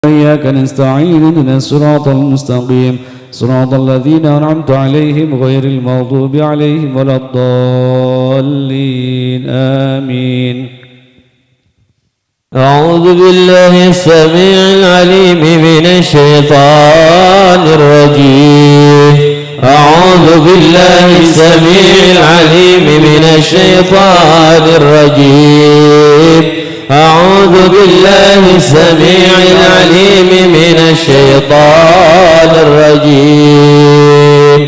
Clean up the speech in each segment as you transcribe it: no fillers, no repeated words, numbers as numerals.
إياك نستعين اهدنا الصراط المستقيم صراط الذين أنعمت عليهم غير المغضوب عليهم ولا الضالين آمين. أعوذ بالله السميع العليم من الشيطان الرجيم. أعوذ بالله السميع العليم من الشيطان الرجيم. أعوذ بالله السميع العليم من الشيطان الرجيم.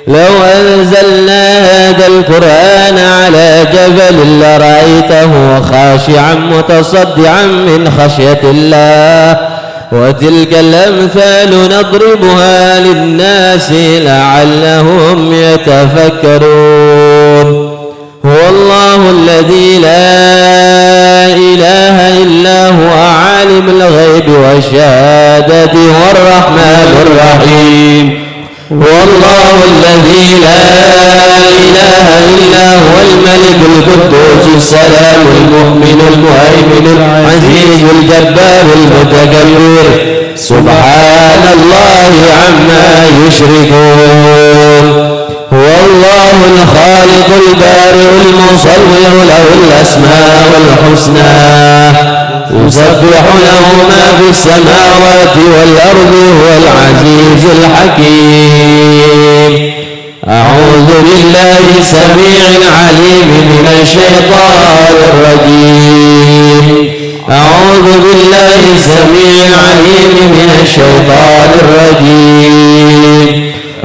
لو أنزلنا هذا القرآن على جبل لرأيته خاشعا متصدعا من خشية الله وتلك الأمثال نضربها للناس لعلهم يتفكرون. هو الله الذي لا إله إلا هو عالم الغيب والشهادة هو الرحمن الرحيم. هو الله الذي لا إله إلا هو الملك القدوس السلام المؤمن المهيمن العزيز الجبار المتكبر سبحان الله عما يشركون. هو الله الخالق البارئ المصور له الأسماء الحسنى يسبح له ما في السماوات والأرض هو العزيز الحكيم. أعوذ بالله السميع العليم من الشيطان الرجيم. أعوذ بالله السميع العليم من الشيطان الرجيم.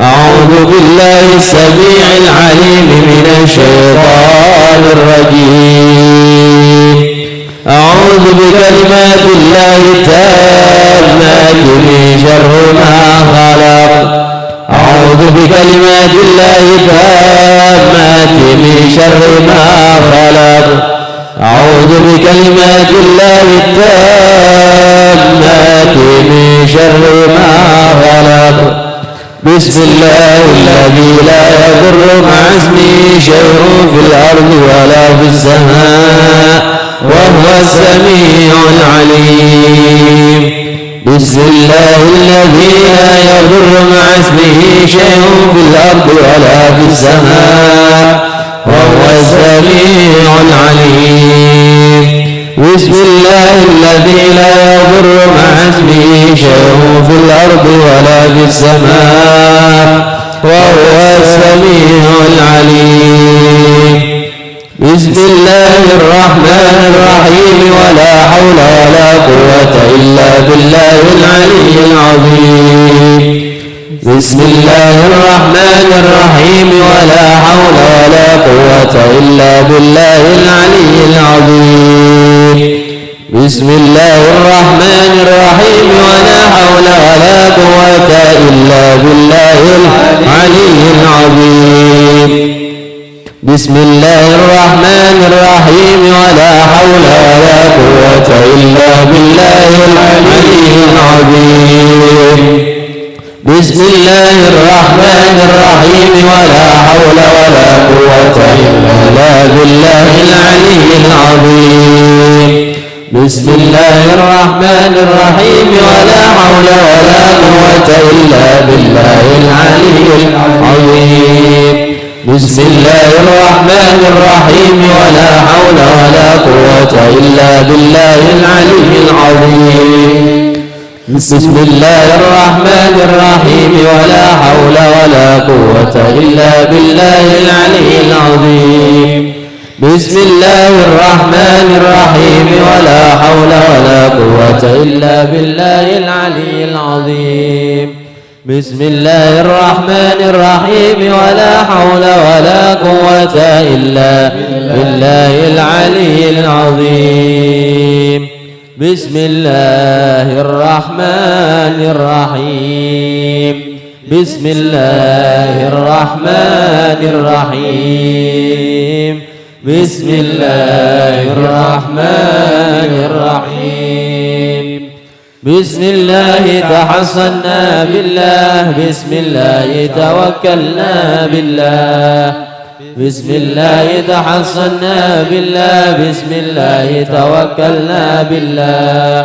أعوذ بالله السميع العليم من الشيطان الرجيم. أعوذ بكلمات الله التامات من شر ما خلق. أعوذ بكلمات الله التامات من شر ما خلق. أعوذ بكلمات الله التامات من شر ما خلق. بسم الله الذي لا يضر مع اسمه شيء في الأرض ولا في السماء وهو السميع العليم. بسم الله الذي لا يضر مع اسمه شيء في الأرض ولا في السماء وهو السميع العليم. بسم الله الذي لا يضر مع اسمه شيء في الأرض ولا في السماء وهو السميع العليم. بسم الله الرحمن الرحيم ولا حول ولا قوة إلا بالله العلي العظيم. بسم الله الرحمن الرحيم ولا حول ولا قوة إلا بالله العلي العظيم. بسم الله الرحمن الرحيم ولا حول ولا قوة إلا بالله العلي العظيم. بسم الله الرحمن الرحيم ولا حول ولا قوة إلا بالله العلي العظيم. بسم الله الرحمن الرحيم ولا حول ولا قوة إلا بالله العلي العظيم. بسم الله الرحمن الرحيم ولا حول ولا قوة إلا بالله العلي العظيم. بسم الله الرحمن الرحيم ولا حول ولا قوة إلا بالله العلي العظيم. بسم الله الرحمن الرحيم ولا حول ولا قوة إلا بالله العلي العظيم. بسم الله الرحمن الرحيم ولا حول ولا قوة إلا بالله العلي العظيم. بسم الله الرحمن الرحيم ولا حول ولا قوة إلا بالله العلي العظيم. بسم الله الرحمن الرحيم. بسم الله الرحمن الرحيم. بسم الله الرحمن الرحيم. بسم الله تحصنا بالله. بسم الله توكلنا بالله. بسم الله تحصنا بالله. بسم الله توكلنا بالله.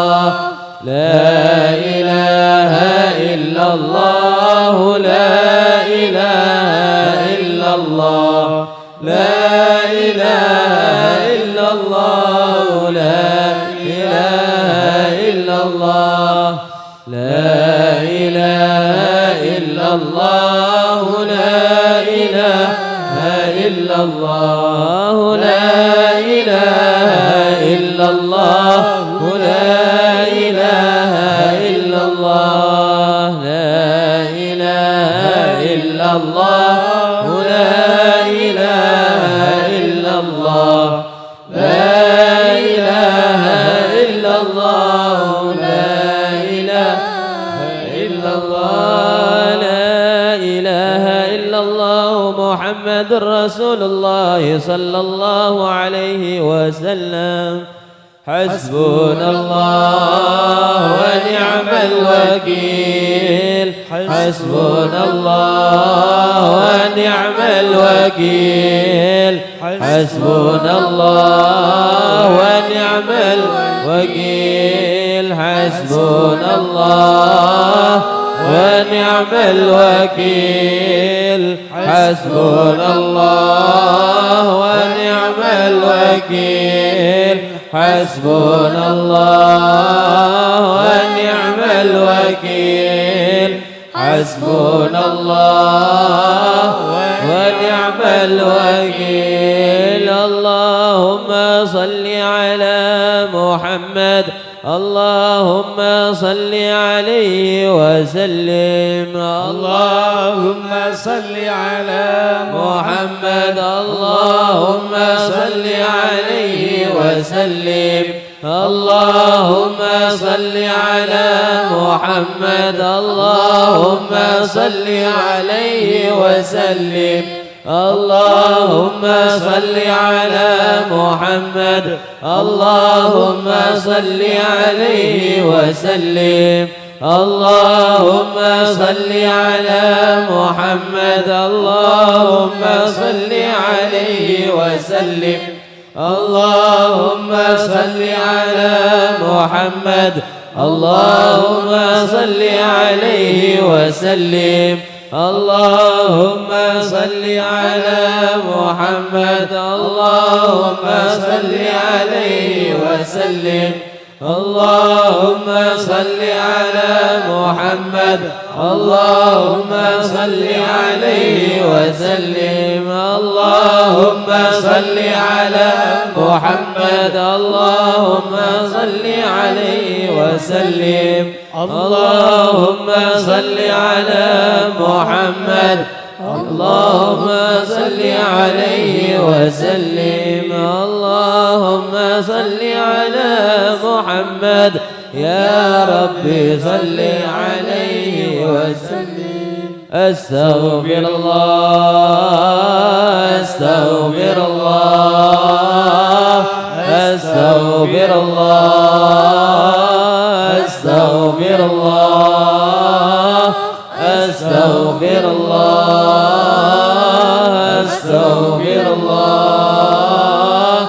الله لا إله إلا الله لا إله إلا الله لا إله إلا الله لا إله إلا الله لا إله إلا الله لا إله إلا الله لا إله إلا الله لا إله إلا الله لا إله إلا الله لا إله إلا الله لا إله إلا الله لا إله إلا الله لا إله إلا الله محمد رسول الله صلى الله عليه وسلم حسبنا الله ونعم الوكيل حسبنا الله ونعم الوكيل حسبنا الله ونعم الوكيل حسبنا الله ونعم الوكيل حسبنا الله ونعم الوكيل حسبنا الله ونعم الوكيل حسبنا الله ونعم الوكيل اللهم صل على محمد اللهم صل عليه وسلم اللهم صل على محمد اللهم صل عليه وسلم اللهم صل على محمد اللهم صل عليه وسلم اللهم صل على محمد اللهم صل عليه وسلم اللهم صل على محمد اللهم صل عليه وسلم اللهم صل على محمد اللهم صل عليه وسلم اللهم صل على محمد اللهم صل عليه وسلم اللهم صل على محمد اللهم صل عليه وسلم اللهم صل على محمد اللهم صل عليه وسلم اللهم صل على محمد اللهم صل عليه وسلم اللهم صل على محمد يا ربي صل عليه وسلم استغفر الله استغفر الله استغفر الله استغفر الله استغفر الله استغفر الله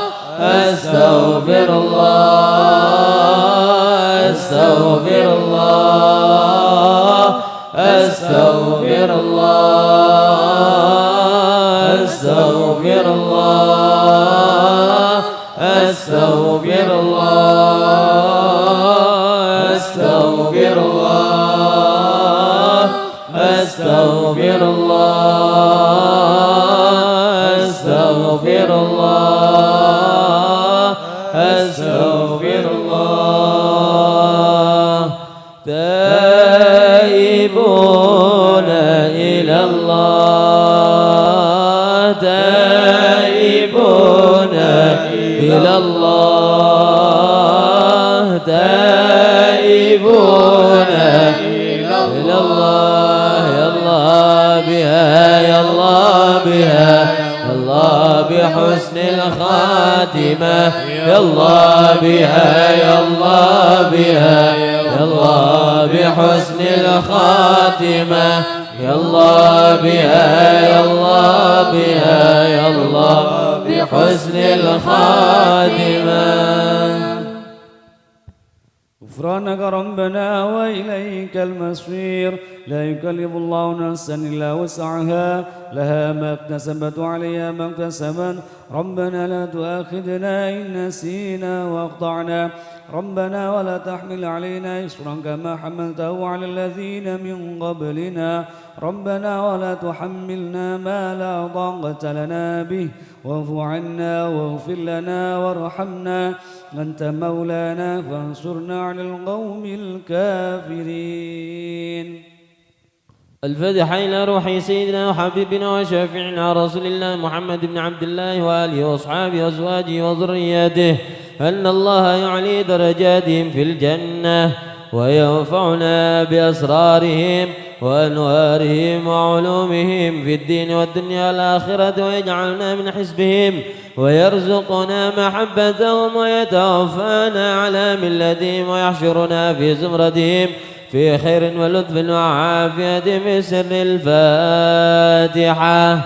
استغفر الله استغفر الله استغفر الله استغفر الله استغفر الله استغفر الله استغفر الله استغفر الله استغفر الله تائبون إلى الله تائبون إلى الله تائبون إلى الله يا الله بها يا الله بها يا الله بحسن الخاتمة يا الله بها يا الله بها يا الله بحسن الخاتمة يا الله بها يا الله بها يا الله بحسن الخاتمة غفرانك ربنا وإليك المصير. لا يكلف الله نفسا إلا وسعها، لها ما اكتسبت وعليها ما اكتسبت. ربنا لا تؤاخذنا إن نسينا وأخطأنا. ربنا ولا تحمل علينا إصرا كما حملته على الذين من قبلنا. ربنا ولا تحملنا ما لا طاقة لنا به. واعف عنا واغفر لنا وارحمنا، أنت مولانا فانصرنا على القوم الكافرين. الفاتحة إلى روح سيدنا وحبيبنا وشافعنا رسول الله محمد بن عبد الله وآله وأصحابه وأزواجه وذرياته، أن الله يعلي درجاتهم في الجنة وينفعنا بأسرارهم وأنوارهم وعلومهم في الدين والدنيا والآخرة، ويجعلنا من حزبهم ويرزقنا محبتهم ويتوفانا على ملتهم ويحشرنا في زمرتهم في خير ولطف وعافية في سر الفاتحة.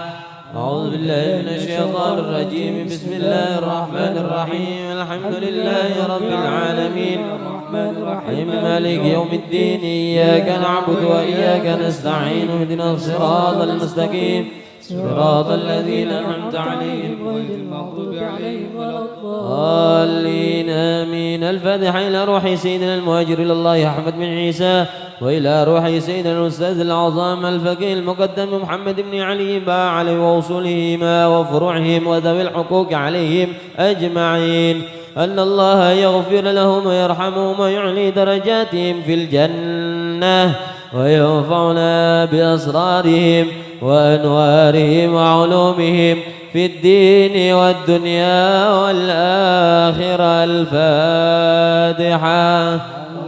أعوذ بالله من الشيطان الرجيم. بسم الله الرحمن الرحيم. الحمد لله رب العالمين الرحمن الرحيم مالك يوم الدين. إياك نعبد وإياك نستعين. اهدنا الصراط المستقيم صراط الذين أنعمت عليهم غير المغضوب عليهم ولا الضالين آمين. الفاتحة إلى روح سيدنا المهاجر إلى الله أحمد بن عيسى، وإلى روح سيدنا الأستاذ العظام الفقيه المقدم محمد بن علي عليه ووصولهما وفروعهم وذوي الحقوق عليهم أجمعين، أن الله يغفر لهم ويرحمهم ويعلي درجاتهم في الجنة وينفعنا بأسرارهم وأنوارهم وعلومهم في الدين والدنيا والآخرة. الفاتحة.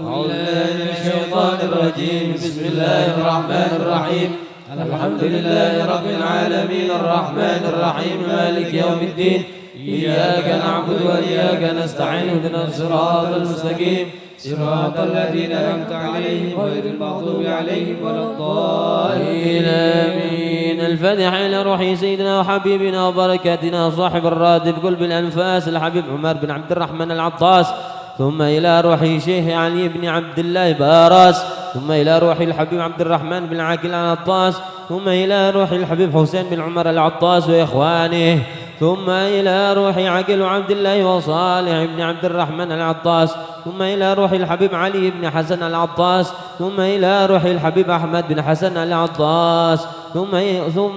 أعوذ بالله من الشيطان الرجيم. بسم الله الرحمن الرحيم. الحمد لله رب العالمين الرحمن الرحيم مالك يوم الدين. إياك نعبد وإياك نستعين. اهدنا الصراط المستقيم صراط الذين أنعمت عليهم غير المغضوب عليهم ولا الضالين آمين. الفاتحة إلى روح سيدنا وحبيبنا وبركاتنا صاحب الراتب قلب الأنفاس الحبيب عمر بن عبد الرحمن العطاس، ثم إلى روح شيخ علي بن عبد الله باراس، ثم إلى روح الحبيب عبد الرحمن بن عاكل العطاس، ثم إلى روح الحبيب حسين بن عمر العطاس وإخوانه، ثم إلى روح عقل عبد الله وصالح بن عبد الرحمن العطاس، ثم إلى روح الحبيب علي بن حسن العطاس، ثم إلى روح الحبيب أحمد بن حسن العطاس، ثم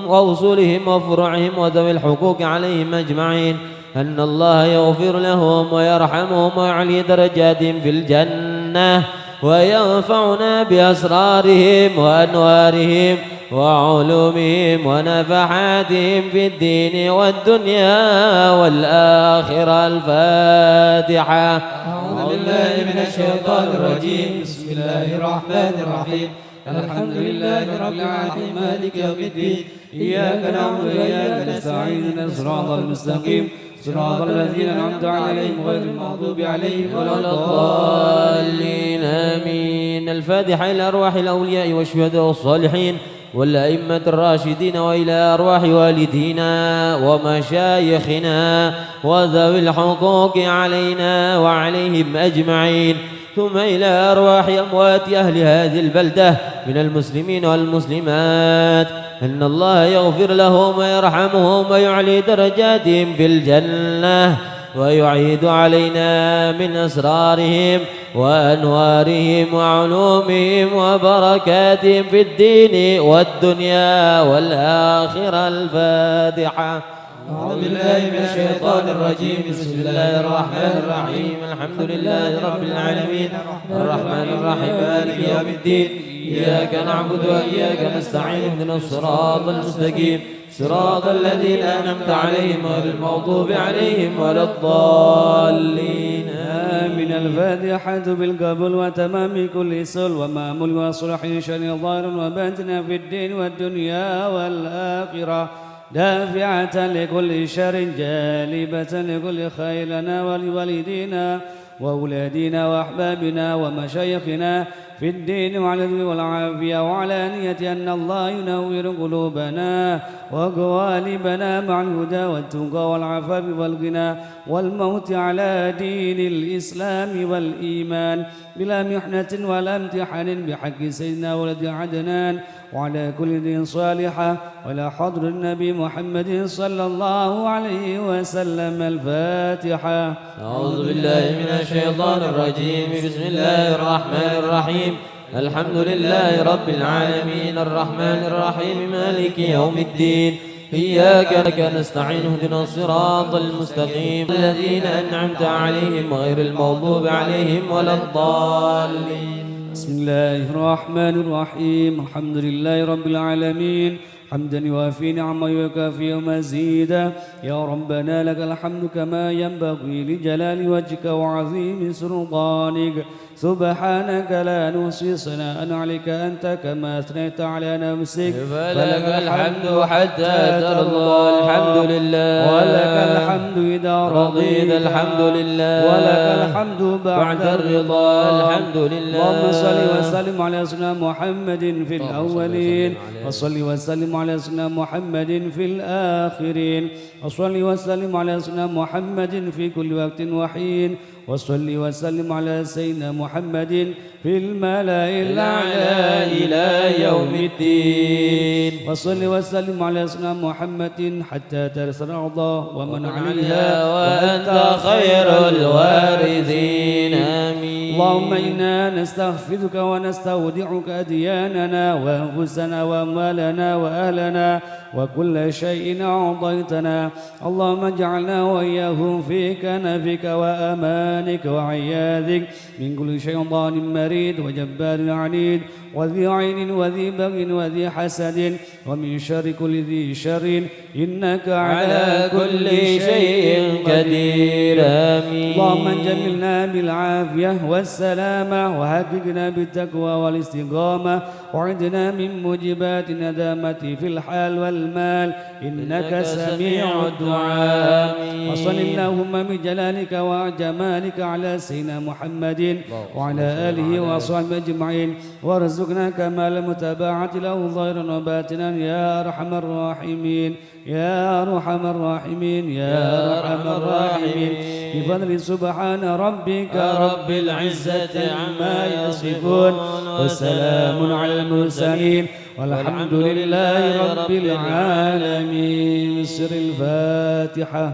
ووصولهم وفروعهم وذوي الحقوق عليهم أجمعين، أن الله يغفر لهم ويرحمهم ويعلي درجاتهم في الجنة وينفعنا بأسرارهم وأنوارهم وعلومهم ونفحاتهم في الدين والدنيا والآخرة. الفاتحة. أعوذ بالله من الشيطان الرجيم. بسم الله الرحمن الرحيم. الحمد لله رب العالمين مالك يوم الدين. إياك نعبد وإياك نستعين. اهدنا الصراط المستقيم صراط الذين أنعمت عليهم غير المغضوب عليهم ولا الضالين آمين. الفاتحة إلى أرواح الأولياء والشهداء والصالحين والأئمة الراشدين، وإلى أرواح والدينا ومشايخنا وذوي الحقوق علينا وعليهم أجمعين، ثم إلى أرواح أموات أهل هذه البلدة من المسلمين والمسلمات، أن الله يغفر لهم ويرحمهم ويعلي درجاتهم في الجنة ويعيد علينا من أسرارهم وأنوارهم وعلومهم وبركاتهم في الدين والدنيا والآخرة. الفاتحة. أعوذ بالله من الشيطان الرجيم. بسم الله الرحمن الرحيم. الحمد لله رب العالمين الرحمن الرحيم مالك يوم الدين. إياك نعبد وإياك نستعين. اهدنا الصراط المستقيم صراط الذين أنعمت عليهم غير المغضوب عليهم ولا الضالين. آمين. الفاتحة بالقبول وتمام كل سل ومامل وصلح شر ظاهر وباطن في الدين والدنيا والآخرة، دافعة لكل شر جالبة لكل خير لنا ولوالدينا وأولادنا وأحبابنا ومشايخنا في الدين والعلم والعافية، وعلى نية أن الله ينور قلوبنا وقوالبنا مع الهدى والتقى والعفاف والغنى والموت على دين الإسلام والإيمان، بلا محنة ولا امتحان بحق سيدنا ولد عدنان وعلى كل دين صالحة ولا حضر النبي محمد صلى الله عليه وسلم. الفاتحة. أعوذ بالله من الشيطان الرجيم. بسم الله الرحمن الرحيم. الحمد لله رب العالمين الرحمن الرحيم مالك يوم الدين. إياك نستعين اهدنا الصراط المستقيم الذين أنعمت عليهم غير المغضوب عليهم ولا الضالين. بسم الله الرحمن الرحيم. الحمد لله رب العالمين حمدا يوافي نعمه ويكافئ مزيدا. يا ربنا لك الحمد كما ينبغي لجلال وجهك وعظيم سلطانك. سبحانك لا نحصي ثناء عليك أنت كما أثنيت على نفسك. فلك الحمد حتى ترضى. الحمد لله. ولك الحمد إذا رضيت. الحمد لله. ولك الحمد بعد الرضا. الحمد لله. اللهم صل وسلم على سيدنا محمد في الأولين وصل وسلم على سيدنا محمد في الآخرين وصل وسلم على سيدنا محمد في كل وقت وحين وصل وسلم على سيدنا محمد في الملأ الأعلى إلى يوم الدين. وصل وسلم على سيدنا محمد حتى ترث الأرض ومن عليها وأنت خير الوارثين. آمين. اللهم إنا نستغفرك ونستودعك أدياننا وأنفسنا وأموالنا وأهلنا وكل شيء أعطيتنا. اللهم اجعلنا وإياهم في كنفك وأمانك وعياذك من كل شيطان مريد وجبار عنيد وذي عين وذي بغي وذي حسد ومن شر كل ذي شر إنك على كل شيء قدير. آمين. اللهم جملنا بالعافية والسلامة وحققنا بالتقوى والاستقامة وعدنا من موجبات الندامة في الحال والمال إنك سميع الدعاء. وصل اللهم بجلالك وجمالك على سيدنا محمد وعلى آله وصحبه أجمعين وارزقنا كمال المتابعة له ظاهرا وباطنا يا أرحم الراحمين يا أرحم الراحمين يا أرحم الراحمين. بفضل سبحان ربك رب العزة عما يصفون وسلام على المرسلين والحمد لله رب العالمين. سر الفاتحة.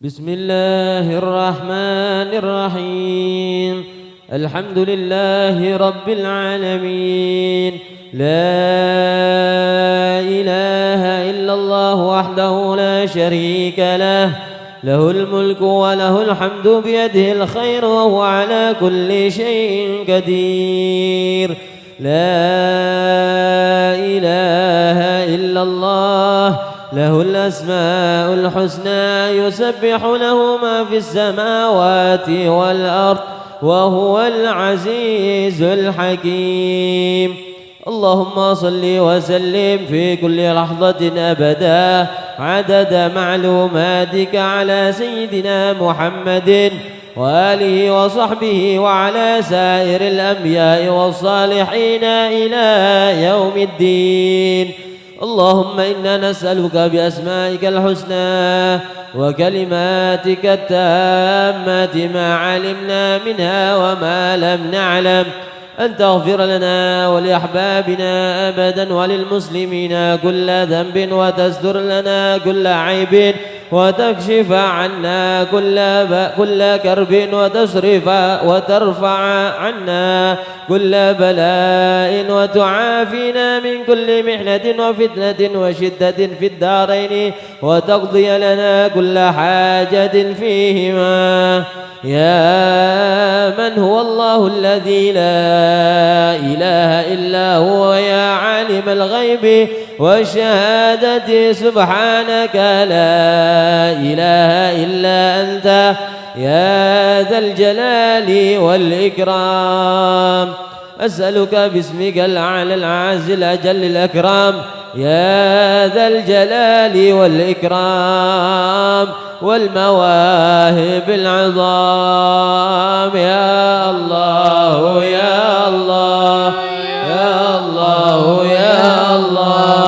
بسم الله الرحمن الرحيم. الحمد لله رب العالمين. لا إله إلا الله وحده لا شريك له. له الملك وله الحمد بيده الخير وهو على كل شيء قدير. لا إله إلا الله له الأسماء الحسنى يسبح له ما في السماوات والأرض وهو العزيز الحكيم. اللهم صل وسلم في كل لحظة أبدا عدد معلوماتك على سيدنا محمد وآله وصحبه وعلى سائر الأنبياء والصالحين إلى يوم الدين. اللهم إنا نسألك بأسمائك الحسنى وكلماتك التامات ما علمنا منها وما لم نعلم أن تغفر لنا ولأحبابنا أبدا وللمسلمين كل ذنب وتستر لنا كل عيب وتكشف عنا كل كرب وترفع عنا كل بلاء وتعافينا من كل محنة وفتنة وشدة في الدارين وتقضي لنا كل حاجة فيهما يا من هو الله الذي لا إله إلا هو يا عالم الغيب والشهادة سبحانك لا إله إلا أنت يا ذا الجلال والإكرام. أسألك باسمك الأعلى الأعز الأجل الأكرام يا ذا الجلال والإكرام والمواهب العظام. يا الله يا الله يا الله يا الله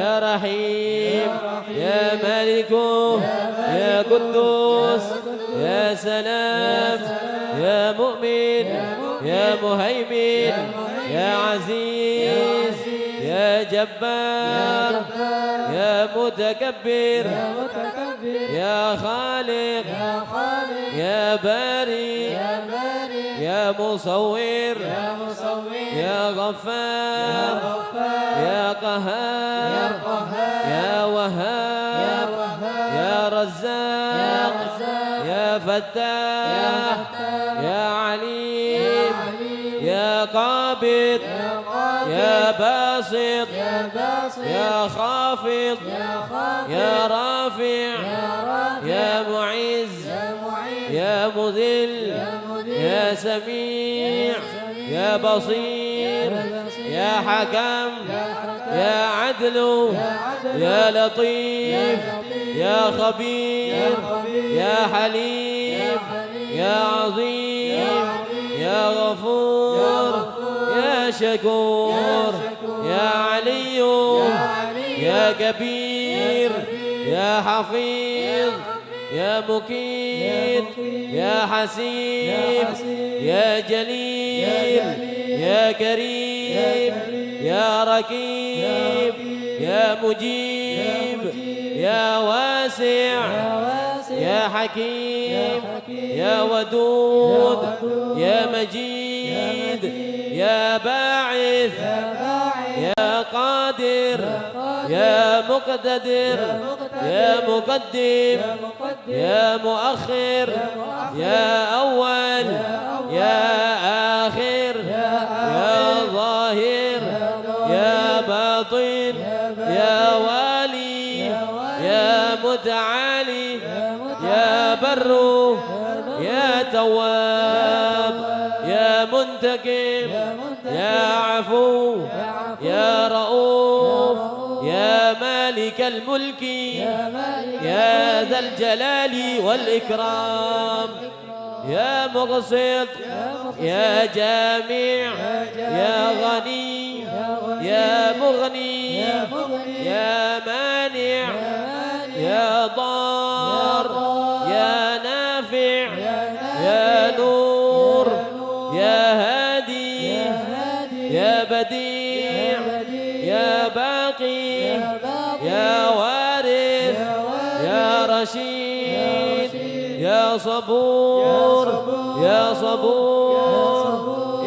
يا رحيم يا مالك يا قدوس يا سلام يا مؤمن يا مهيمن يا عزيز يا جبار يا متكبر يا خالق يا باري يا مصور يا غفار يا قهار يا وهاب يا رزاق يا فتاح يا عليم يا قابض يا باسط يا خافض يا رافع يا معز يا مذل يا سميع يا بصير يا حكم يا عدل يا لطيف يا خبير يا حليم يا عظيم يا غفور يا شكور يا علي يا كبير يا حفيظ يا مكيد يا حسيب يا جليل يا كريم يا ركيب يا مجيب يا واسع يا حكيم يا ودود يا مجيد يا باعث يا قادر يا مقتدر يا مقدم يا مؤخر يا أول يا آخر يا ظاهر يا باطن يا والي يا متعالي يا بر يا تواب يا منتقم يا عفو يا رؤوف يا مالك الملك يا ذا الجلال والإكرام يا مقسط يا جامع يا غني يا مغني يا مانع يا ضار يا نافع يا نور يا هادي يا بديع يا باقي يا وارث يا رشيد يا صبور يا صبور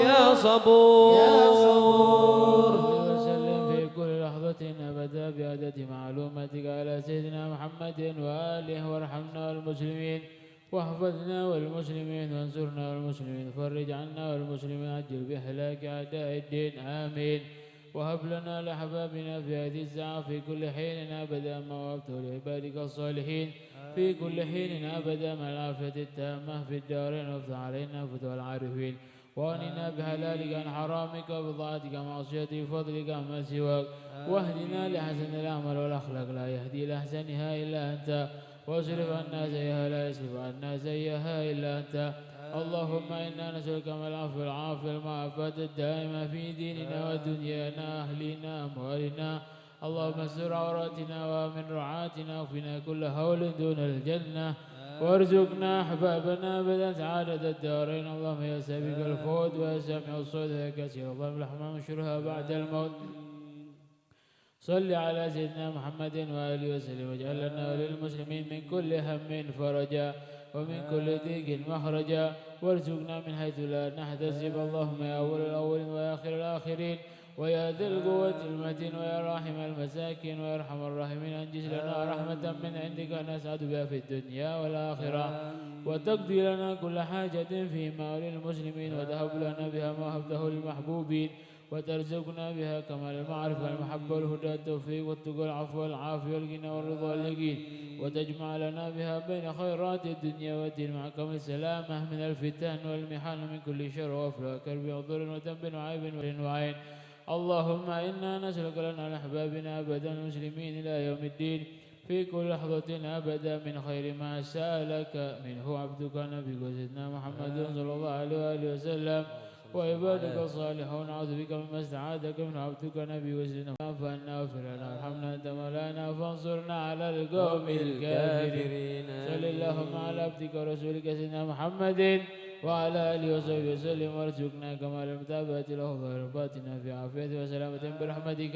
يا صبور وسلم في كل لحظة أبدا بعدد معلوماتك على سيدنا محمد وآله وارحمنا والمسلمين واحفظنا والمسلمين وانصرنا والمسلمين فرج عنا والمسلمين عجل بإهلاك أعداء الدين آمين وهب لنا لأحبابنا في هذه الساعة في كل حين أبدا ما وهبته لعبادك الصالحين في كل حين أبدا مع العافية التامة في الدارين وافتح علينا فتوى العارفين وأغننا بحلالك عن حرامك وبطاعتك معصيتك بفضلك عما سواك واهدنا لحسن الأعمال والأخلاق لا يهدي لأحسنها إلا أنت واصرف عنا سيئها لا يصرف عنا سيئها إلا أنت اللهم إنا نسألك من العفو والعافية المعافاة الدائمة في ديننا ودنيانا أهلنا أموالنا اللهم استر عوراتنا وامن رعاتنا واكفنا كل هول دون الجنة وارزقنا أحبابنا أبدا سعادة الدارين اللهم يا سابق الفوت ويا سامع الصوت ويا كثير اللهم الرحمن انشرها بعد الموت صل على سيدنا محمد وآله وسلم واجعل لنا وللمسلمين من كل هم فرجا ومن كل ضيق مخرجا وارزقنا من حيث لا نحتسب اللهم يا أول الأولين ويا آخر الآخرين ويا ذي القوة المتين ويا راحم المساكين ويا أرحم الراحمين أنجز لنا رحمة من عندك نسعد بها في الدنيا والآخرة وتقضي لنا كل حاجة فيما وللمسلمين وتهب لنا بها ما وهبته للمحبوبين وترزقنا بها كمال المعرفة والمحبة والهدى التوفيق والتقى والعفو والعافية والغنى والرضا واليقين وتجمع لنا بها بين خيرات الدنيا والدين مع كمال السلامة من الفتن والمحن من كل شر وافلى كرب وضر وذنب وعيب وعين اللهم إنا نسألك لنا لأحبابنا أبدا المسلمين إلى يوم الدين في كل لحظة أبدا من خير ما سألك منه عبدك نبيك سيدنا محمد صلى الله عليه وآله وسلم وعبادك الصالحون أعوذ بك مما استعاذك من عبدك نبي وسيدنا فأنا واغفر لنا وارحمنا أنت فانصرنا على القوم الكافرين. صل اللهم على عبدك ورسولك سيدنا محمد وعلى آله وصحبه وسلم وارزقنا كمال المتابعة له ظاهر باطنا في عافية وسلامة برحمتك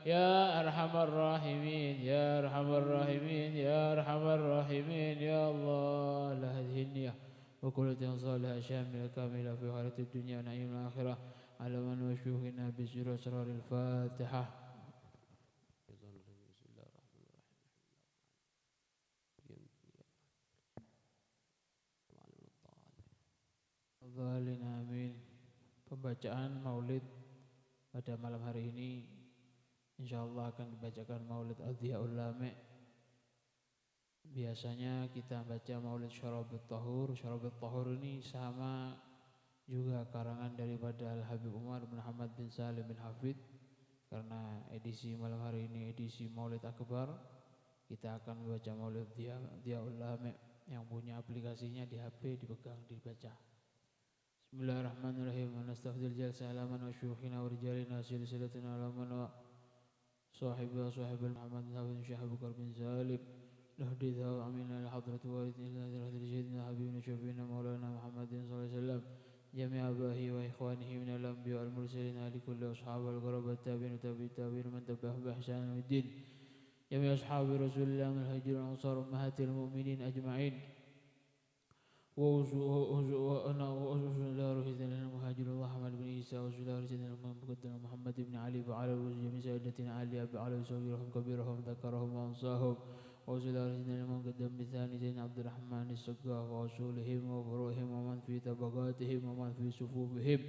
يا أرحم الراحمين يا أرحم الراحمين يا أرحم الراحمين يا الله. لهذه النية وكل صالحة شاملة كاملة في حالة الدنيا ونعيم الآخرة على من وشوهنا بسر أسرار الفاتحة. Dhalin amin. Pembacaan maulid pada malam hari ini insyaallah akan dibacakan maulid Adhiyaul Lame. Biasanya kita baca maulid Syarabut Tahur. Syarabut Tahur ini sama juga karangan daripada Al-Habib Umar bin Muhammad bin Salim bin Hafid. Karena edisi malam hari ini edisi maulid akbar, kita akan membaca maulid Adhiyaul Lame yang punya aplikasinya di HP, dipegang, dibaca. Bismillahirrahmanirrahim. Nastafdil jalsa alaman wa syukhina wa rijalina silsilatina alaman wa sahibah sahibah Muhammad bin Hafid Syahab bin Salim lahdidha amina al-hadratu wa idhina sayyidina habibina syafiina maulana Muhammadin sallallahu alaihi wasallam jami' abahi wa ikhwanihi min al-anbiya wal mursalin ali kulli ashab al-gharabat tabi'in tabi'in man tabi'ahum bi ihsan al-din jami' ashabi rasulillah min al-hajr wal ansar ummahatil mu'minin ajma'in وأنا سيدنا المهاجر الله محمد بن عيسى وسلام سيدنا المقدم محمد بن علي وعلى جميع سيدنا علي على صغيرهم كبيرهم ذكرهم وأنصاهم وسلام سيدنا المقدم بثاني سيدنا عبد الرحمن السقاف وأصولهم وفروعهم ومن في طبقاتهم ومن في صفوفهم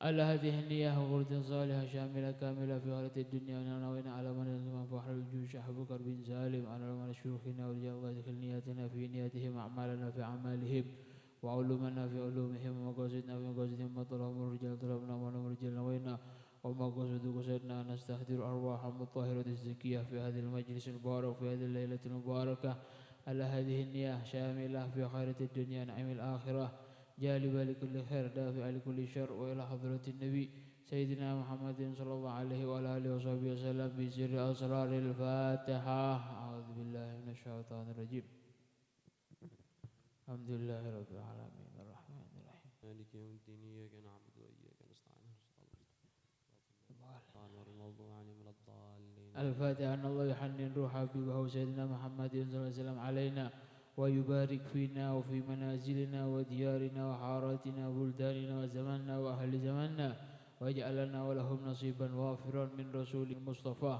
على هذه النية وغرد صالحة شاملة كاملة في غاية الدنيا ونوينا على من الإمام فخر الجيوش أبو بكر بن سالم على من شيوخنا ورجال الله دخل نياتنا في نياتهم أعمالنا في أعمالهم وعلومنا في علومهم ومقاصدنا في مقاصدهم وطلبهم الرجال طلبنا ونم الرجال نوينا ومقاصد قصدنا أن نستحضر أرواحهم الطاهرة الزكية في هذه المجلس المبارك في هذه الليلة المباركة على هذه النية شاملة في خيرة الدنيا نعيم الآخرة جالبة لكل خير دافع لكل شر وإلى حضرة النبي سيدنا محمد صلى الله عليه وعلى آله وصحبه وسلم بسر أسرار الفاتحة. أعوذ بالله من الشيطان الرجيم. الحمد لله رب العالمين الرحمن الرحيم مالك يوم الدين إياك نعبد وإياك نستعين الفاتحة. أن الله يحنن روح حبيبه سيدنا محمد صلى الله عليه وسلم علينا ويبارك فينا وفي منازلنا وديارنا وحاراتنا وبلداننا وزماننا وأهل زماننا ويجعلنا ولهم نصيبا وافرا من رسول المصطفى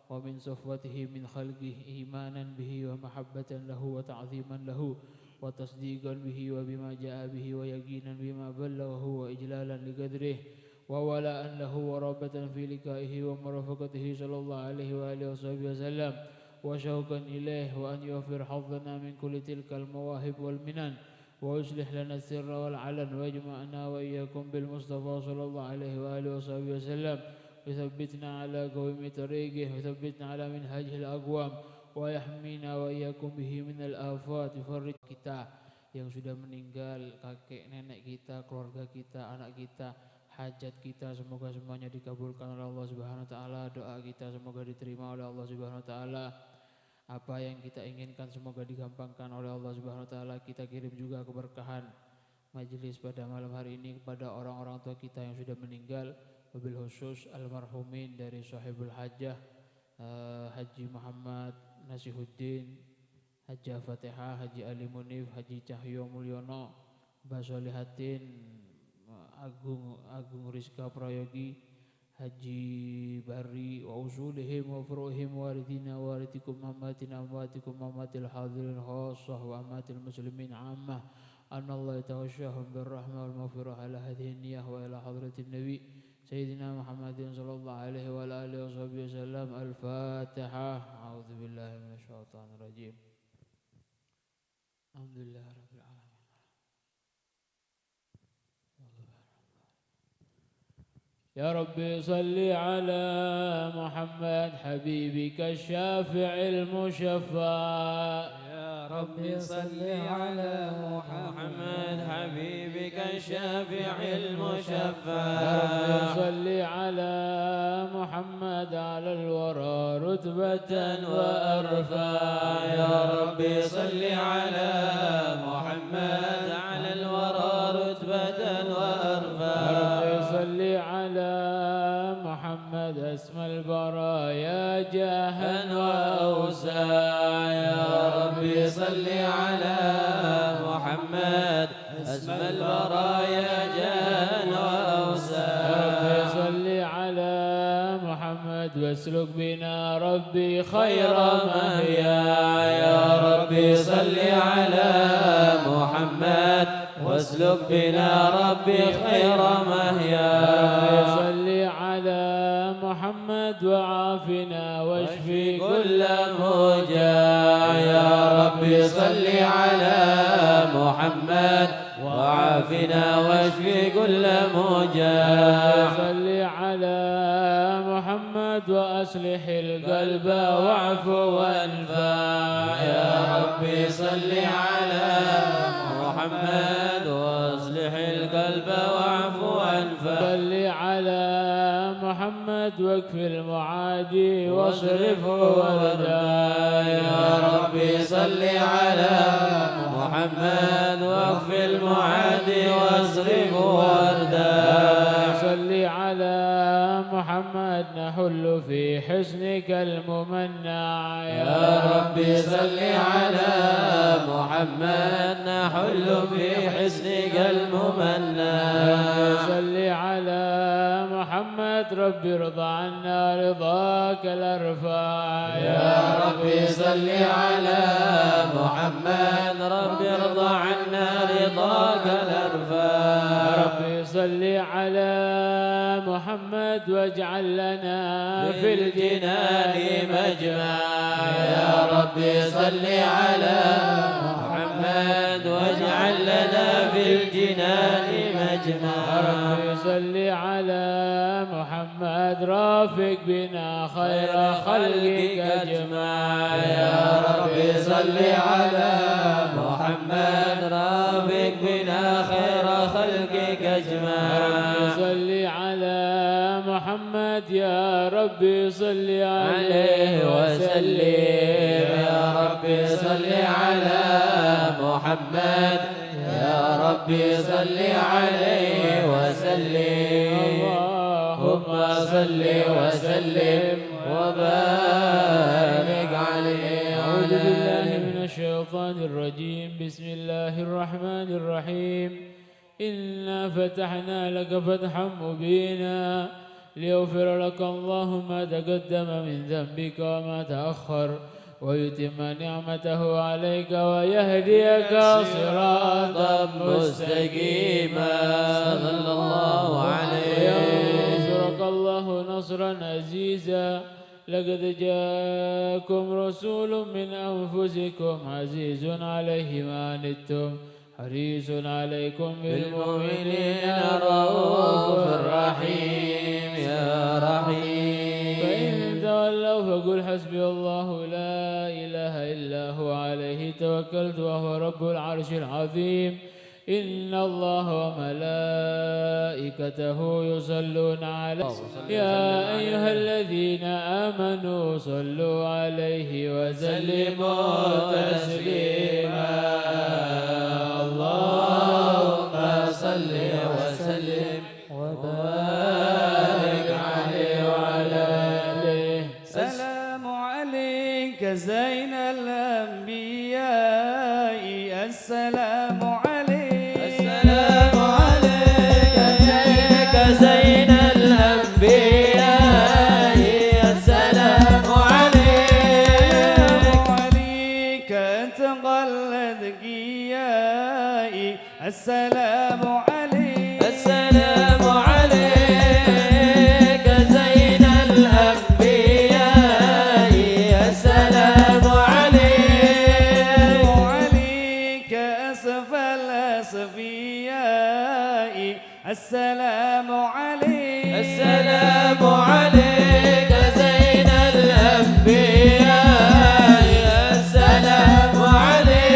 ومن صفوته من خلقه إيمانا به ومحبة له وتعظيما له وتصديقا به وبما جاء به ويقينا بما بلغه وإجلالا لقدره وولاء له ورغبة في لقائه ومرافقته صلى الله عليه وآله وصحبه وسلم وشوقا إليه وأن يوفر حظنا من كل تلك المواهب والمنن ويصلح لنا السر والعلن ويجمعنا وإياكم بالمصطفى صلى الله عليه وآله وصحبه وسلم ويثبتنا على قوم طريقه ويثبتنا على منهجه الأقوام ويحمينا وإياكم به من الآفات. يفرج kita yang sudah meninggal, kakek nenek kita, keluarga kita, anak kita, hajat kita semoga semuanya dikabulkan oleh Allah Subhanahu wa taala. Doa kita semoga diterima oleh Allah Subhanahu wa taala. Apa yang kita inginkan semoga digampangkan oleh Allah Subhanahu wa taala. Kita kirim juga keberkahan majelis pada malam hari ini kepada orang-orang tua kita yang sudah meninggal, wabil khusus almarhumin dari Sahibul Hajjah Haji Muhammad Nasihuddin, Haji Fatihah, Haji Ali Munif, Haji Cahyo Mulyono, Mbah Solihatin, Agung Rizka Prayogi, Haji Bari wa usulihim wa furuhim waridina waridikum ammatina amwatikum ammatil hadirin khassah wa ammatil muslimin ammah anallahu tawashshahum birrahmah wal maghfirah ala hadhihi niyah wa ila hadratin nabi Sayyidina Muhammadin sallallahu alaihi wa alihi wa sahbihi wasallam. Al-Fatihah. A'udzu billahi minasyaitonir rajim. Alhamdulillah rabbil alamin. Ya Rabbi salli ala Muhammad habibika syafi'il musyaffa. Ya ربي صل على محمد حبيبك الشافع المشفع يا ربي صل على محمد على الورى رتبة وأرفع يا ربي صل على محمد على الورى رتبة وأرفع يا ربي صل على محمد اسم البرايا جاها وأوسع يا ربي صل على محمد اسم البرايا جان وأوسع يا ربي صل على محمد واسلك بنا ربي خير مهيا يا ربي صل على محمد واسلك بنا ربي خير مهيا يا ربي صل على محمد وعافنا واشفي كل موجع يا ربي صل على محمد وعافنا واشفي كل موجع صل على محمد وأصلح القلب واعف وانفع يا ربي صل على محمد واصلح القلب واعف وانفع صل على محمد واكفي المعادي واصرفه وردا يا ربي صل على محمد واكفي المعادي واصرفه وردا صل على محمد نحل في حسنك الممنع يا ربي صل على محمد نحل في حسنك الممنع صل على محمد ربي ارضى عنا رضاك الارفع يا ربي صل على محمد ربي ارضى عنا رضاك الارفع ربي صل على محمد واجعل لنا في الجنان مجمع يا ربي صل على محمد واجعل لنا في الجنان مجمع ربي صل على محمد رافق بنا خير خلقك اجمع يا ربي صل على محمد رافق بنا خير خلقك اجمع صل على محمد يا ربي صل عليه وسلم يا ربي صل على محمد يا ربي صل عليه وسلم اللهم صل وسلم وبارك عليه أعوذ بالله من الشيطان الرجيم بسم الله الرحمن الرحيم إنا فتحنا لك فتحا مبينا ليغفر لك الله ما تقدم من ذنبك وما تأخر ويتم نعمته عليك ويهديك صراطا مستقيما صلى الله عليه وينصرك الله نصرا عزيزا لقد جاءكم رسول من أنفسكم عزيز عليه ما عنتم حريص عليكم بالمؤمنين رؤوف رحيم يا رحيم فإن تولوا فقل حسبي الله لا إله إلا هو عليه توكلت وهو رب العرش العظيم إن الله وملائكته يصلون عليه يا أيها الذين آمنوا صلوا عليه وسلموا تسليما اللهم صل وسلم وبارك عليه وعلى آله السلام عليك زين الأنبياء السلام عليك السلام عليك زين الأنبياء السلام عليك تقلد قيائي السلام عليك السلام عليك زين الأنبياء السلام عليك أسف الأسفياء السلام عليك السلام عليك زين الأنبياء السلام عليك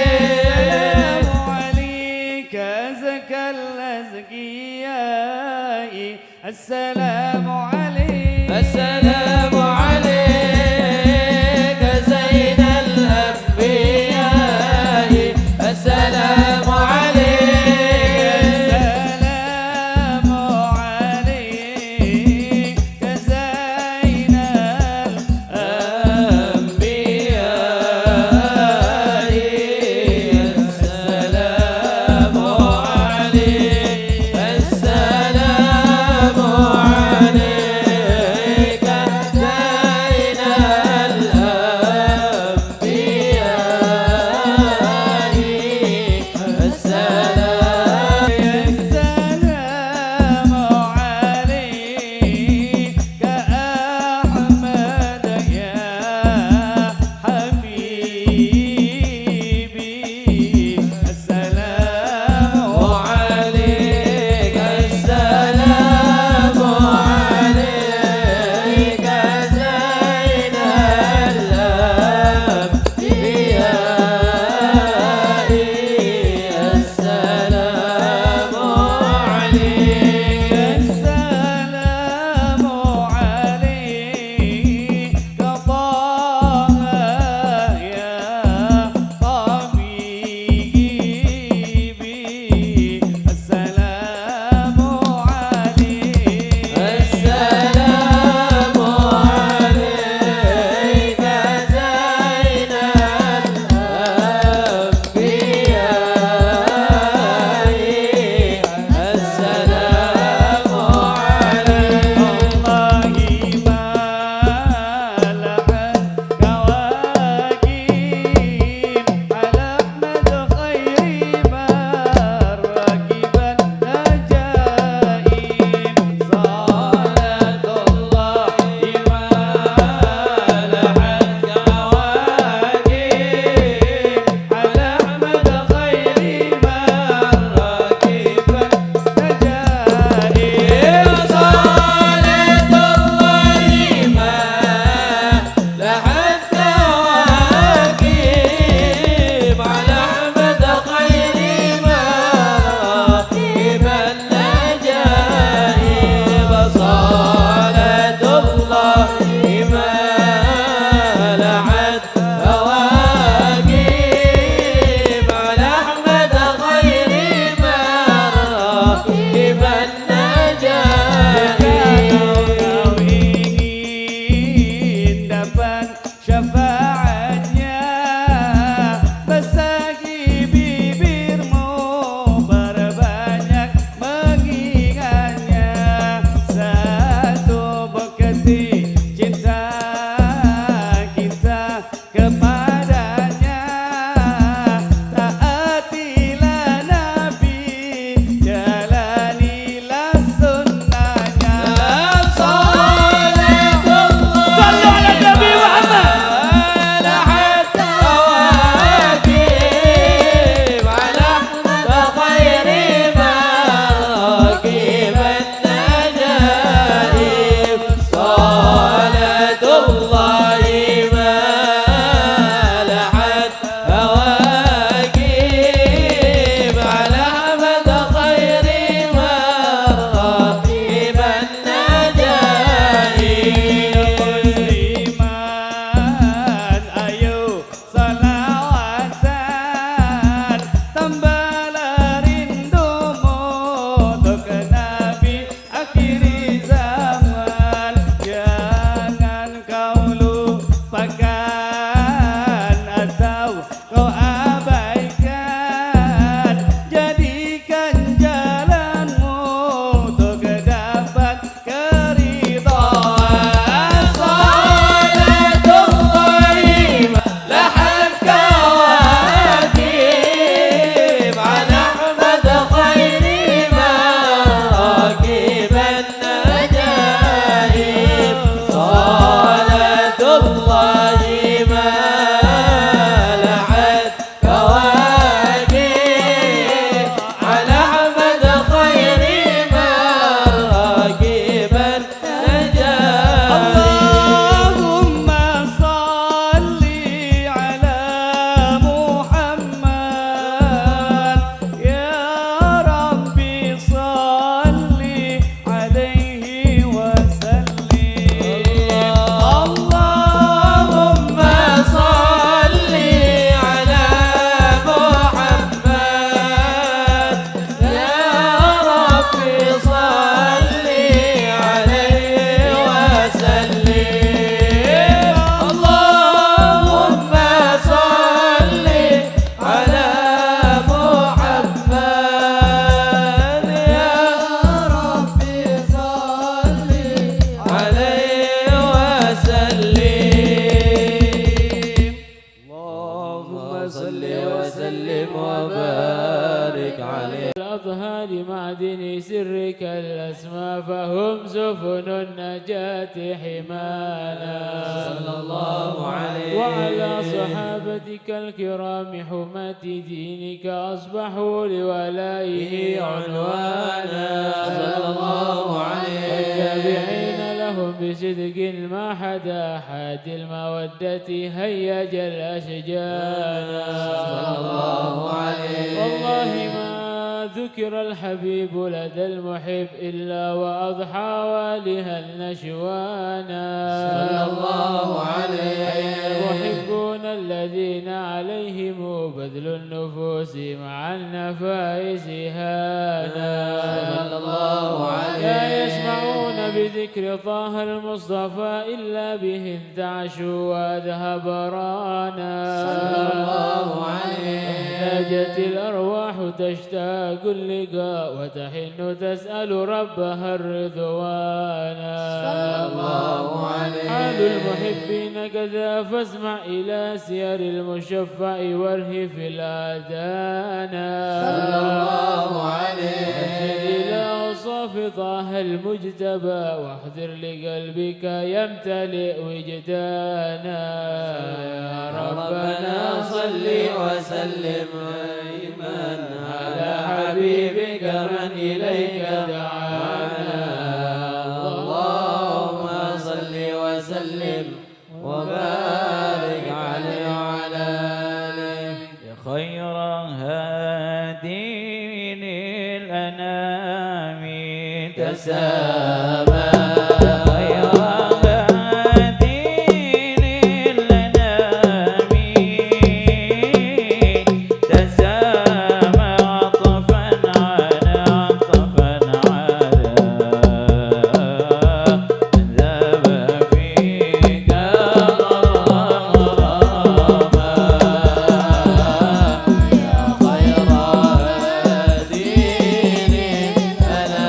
إلى صحابتك الكرام حماة دينك أصبحوا لولائه عنوانا صلى الله عليه والتابعين لهم بصدق ما حدا حاد المودة هيج الأشجانا صلى الله عليه والله ما ذكر الحبيب لدى المحب إلا وأضحى والها النشوانا صلى الله عليه المحبون الذين عليهم بذل النفوس مع النفائس هانا صلى الله عليه لا يسمعون بذكر طه المصطفى إلا به انتعشوا وأذهب رانا صلى الله عليه ناجت الأرواح تشتاق اللقاء وتحن تسأل ربها الرضوانا صلى الله عليه حال المحبين كذا فاسمع إلى سير المشفع وارهف الآذانا صلى الله عليه أسجد إلى أوصاف طه المجتبى واحذر لقلبك يمتلئ وجدانا يا ربنا صل وسلم دائما على حبيبك من إليك دعانا اللهم صل وسلم وبارك عليه وعلى آله خير هادي للأنام تسامى خير هادي للأنام تسامى عطفا على عطفا على ذاب فيك خير دين ألا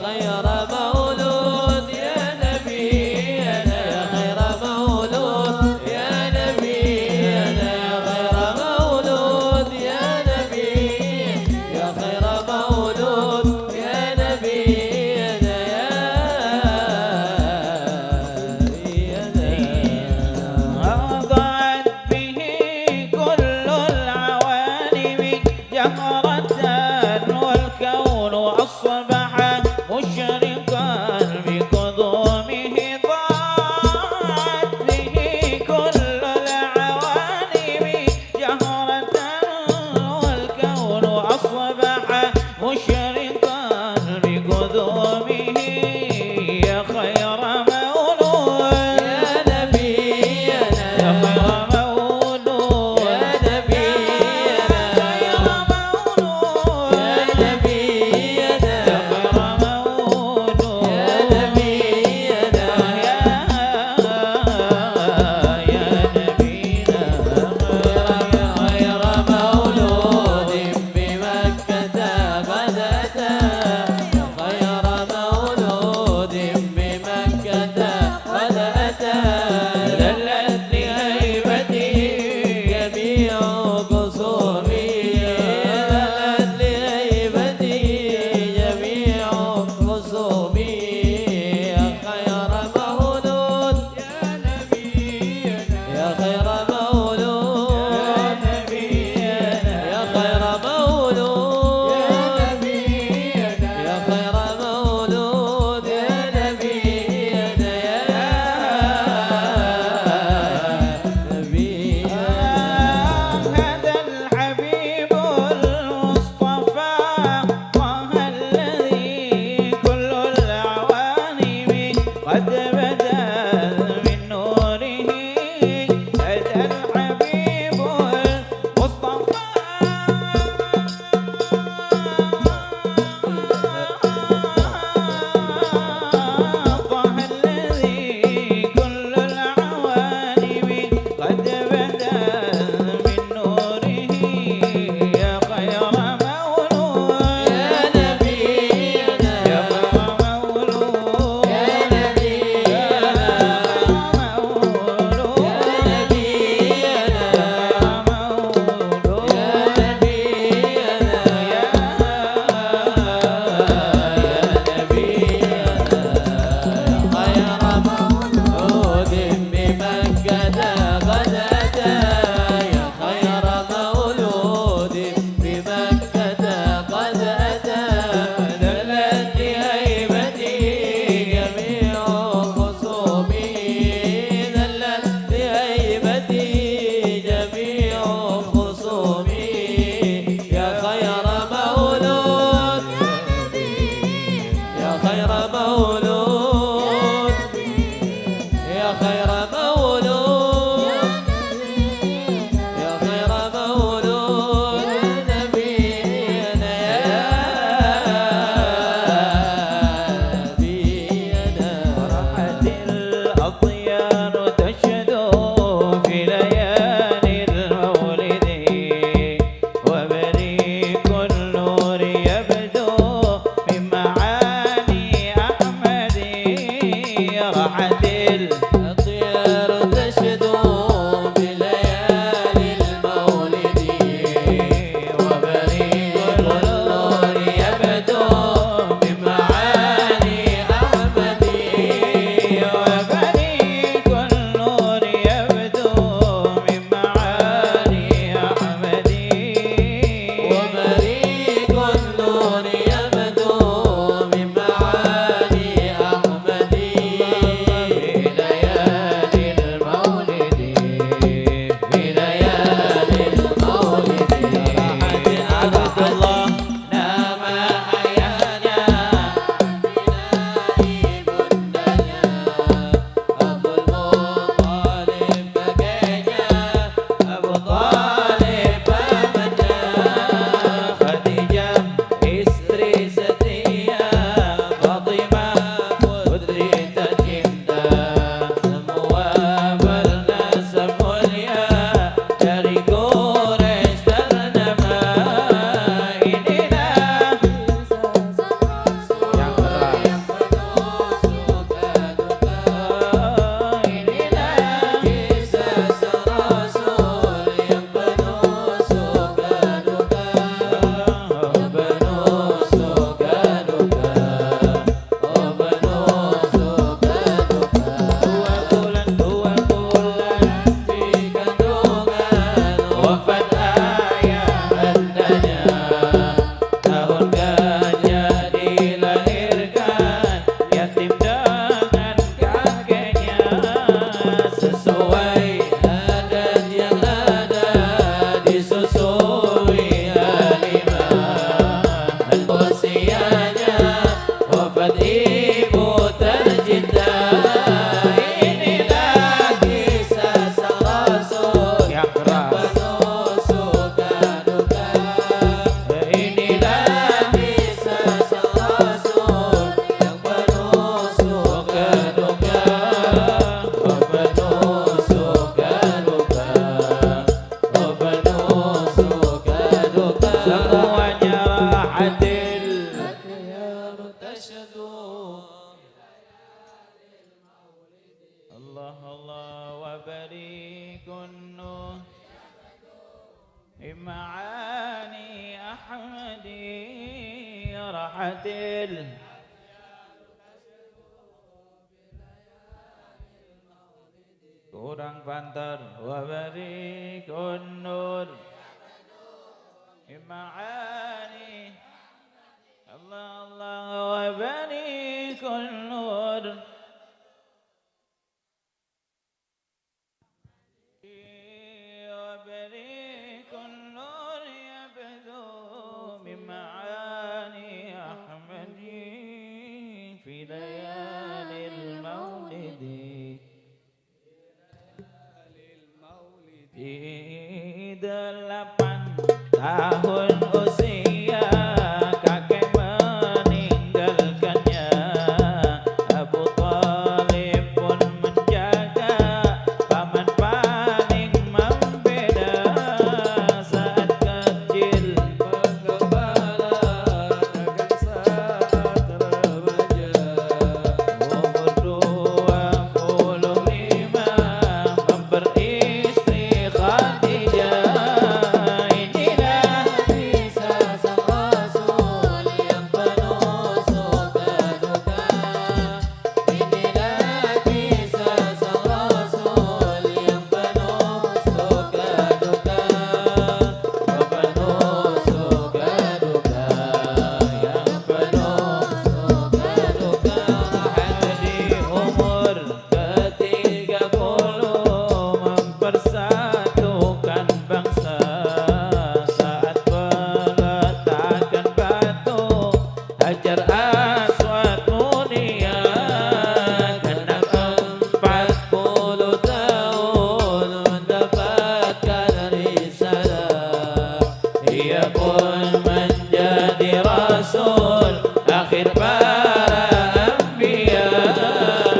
خير مولود يا نبينا يا خير مولود يا نبينا يا خير مولود يا نبي يا خير مولود يا نبينا أضاءت به كل العوالم جهرة والكون أصبح مشرقا بقدومه ضاعت به كل العوالم جهرة والكون أصبح مشرقا بقدومه يا خير مولود يا نبينا يا خير مولود يا نبينا خير مولود يا نبينا يا خير مولود يا نبينا يا نبينا غير مولود بمكة قد أتى غير مولود بمكة قد أتى دلت لهيبته جميع قصوره دلت لهيبته جميع قصوره يا خير مولود يا نبينا يا خير مولود يا نبينا يا خير مولود يا نبينا يا خير مولود يا نبينا هذا الحبيب المصطفى طه الذي كل العوالم قد بدا من نوره هذا الحبيب المصطفى طه الذي كل العوالم قد بدا من نوره يا خير مولود يا نبينا يا خير مولود يا نبينا مولود يا نبينا مولود يا نبينا يا نبينا خير مولود بمكة قد أتى يا خير مولود بمكة قد أتى دلت لهيبته جميع خصومه دلت لهيبته جميع خصومه يا خير مولود يا خير مولود يا خير مولود يا خير مولود يا نبينا يا نبينا فرحت الأطيار تشدو في ليالي المولد وبريق النور يبدو من معاني أحمد sahabat ibu tercinta. Inilah kisah sang Rasul yang keras. penuh suka duka. Inilah kisah sang Rasul yang penuh suka duka. Oh penuh suka duka. Oh penuh suka duka. Semuanya adil. Allah Allah wa barikunnu Ima'ani Ahmadi rahatil. Kurang pantar wa barikunnu Ima'ani Allah Allah wa barikunnu وبريك النور يبدو من معاني أحمد في ليالي المولد di 8 tahun usia kakek meninggalkannya. Abu Thalib pun menjaga paman paling membeda saat kecil Bergembala dengan saat remaja. umur 25 memperistri Khadijah. Inilah Kisah sang Rasul yang penuh suka duka. Inilah kisah sang Rasul yang penuh suka duka. yang penuh suka duka, yang penuh Suka duka. di umur ke-30 mempersatukan bangsa saat peletakan batu Hajar Aswad mulia. Genap 40 tahun mendapatkan risalah. ia pun menjadi rasul akhir para anbiya.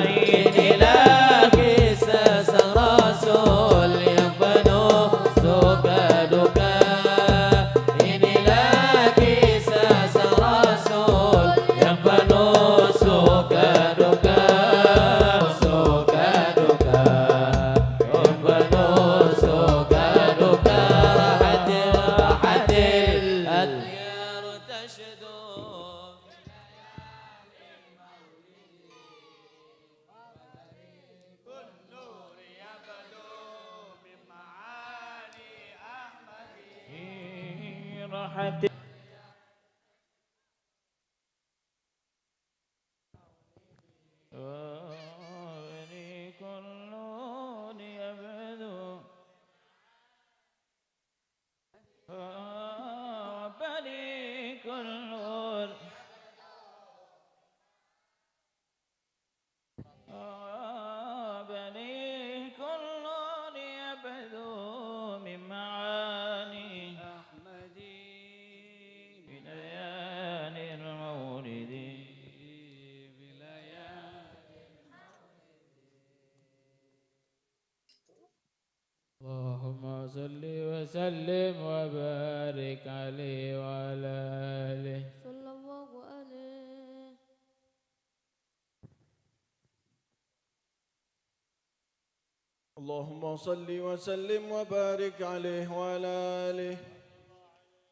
Inilah kisah sang Rasul yang penuh suka duka. Inilah kisah sang Rasul yang penuh suka duka. Suka duka. Yang penuh suka duka. Rahatil, rahatil, at-tiyar tashdu. Rahati اللهم صل وسلم وبارك عليه وعلى آله. صلى الله عليه. اللهم صل وسلم وبارك عليه وعلى آله.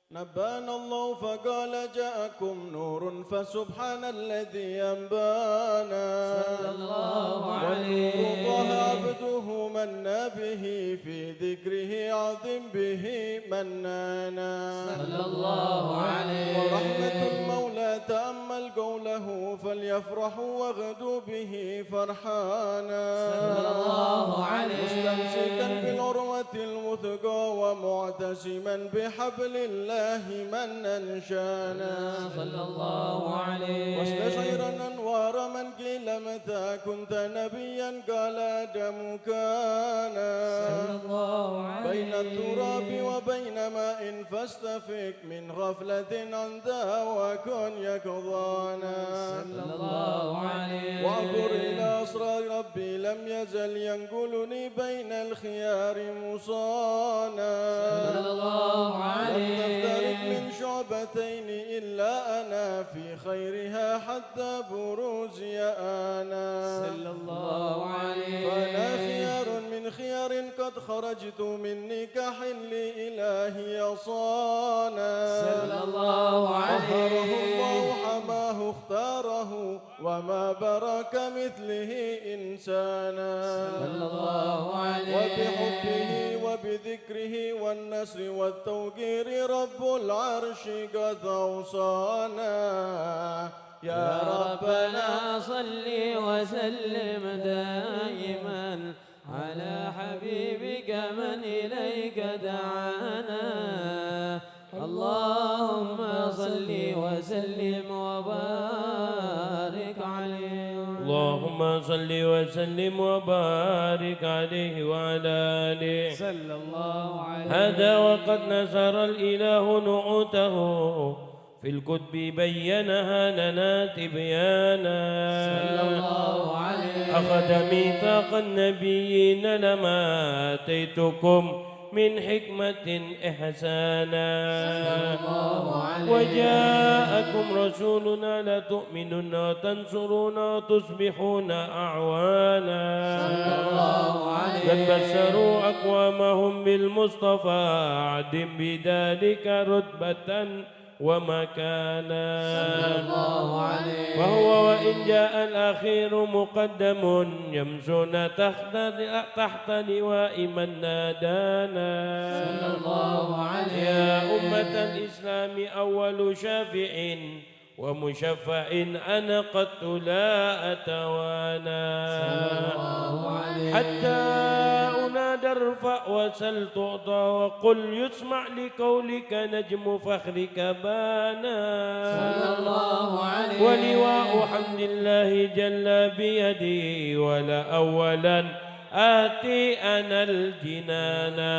نبانا الله فقال جاءكم نور فسبحان الذي أنبانا. صلى الله ونور عليه. الله عبده منا به في ذكره عظم به منانا. صلى الله عليه. ورحمة المولى تأمل قوله فليفرحوا واغدوا به فرحانا. صلى الله عليه. مستمسكا بالعروة الوثقى ومعتصما بحبل الله من أنشانا. صلى الله عليه. واستشعرنا متى كنت نبيا قال آدم كان صلى الله عليه بين التراب وبين ماء فاستفق من غفلة عن ذا وكن يقظانا صلى الله عليه وأنظر إلى أسرار ربي لم يزل ينقلني بين الخيار مصانا صلى الله عليه لم تفترق من شعبتين إلا أنا في خيرها حتى بروزي أنا صلى الله عليه فأنا خيار من خيار قد خرجت من نكاح لإلهي صانا صلى الله طهره عليه الله حماه اختاره وما برك مثله إنسانا صلى الله عليه وبحبه وبذكره والنسر والتوقير رب العرش قد أوصانا يا ربنا صل وسلم دائما على حبيبك من إليك دعانا اللهم صل وسلم وبارك عليه اللهم صل وسلم وبارك عليه وعلى آله صلى الله عليه هذا وقد نزر الإله نعوته في الكتب بينها لنا تبيانا صلى الله عليه أخذ ميثاق النبيين لما آتيتكم من حكمة إحسانا وجاءكم رسولنا لا تؤمنون وتنصرون وتصبحون أعوانا قد بشروا أقوامهم بالمصطفى عد بذلك رتبة ومكانا وهو وإن جاء الأخير مقدم يمشون تحت لواء من نادانا يا أمة الإسلام أول شافع ومشفع أنا قد لا أتوانا حتى أنادى ارفع وسل تعطى وقل يسمع لقولك نجم فخرك بانا ولواء حمد الله جل بيدي ولا أولا آتي أنا الجنانا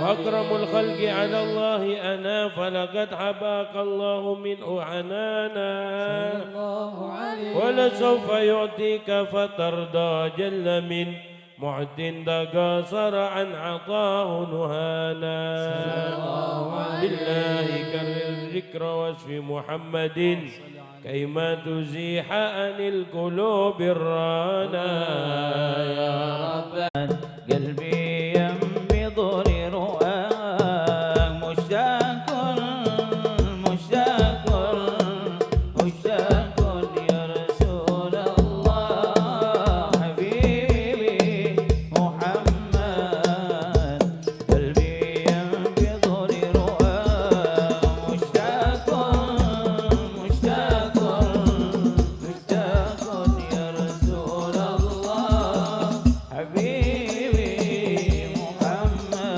وأكرم الخلق على الله أنا فلقد حباك الله منه عنانا ولسوف يعطيك فترضى جل من معد قاصر عن عطاه نهانا بالله كرر الذكر واسف محمد كيما تزيح عن القلوب الرانا يا رب قلبي ينبض لرؤاك مشتاق مشتاق مشتاق يا رسول الله حبيبي محمد قلبي ينبض لرؤاك مشتاق مشتاق مشتاق يا رسول الله حبيبي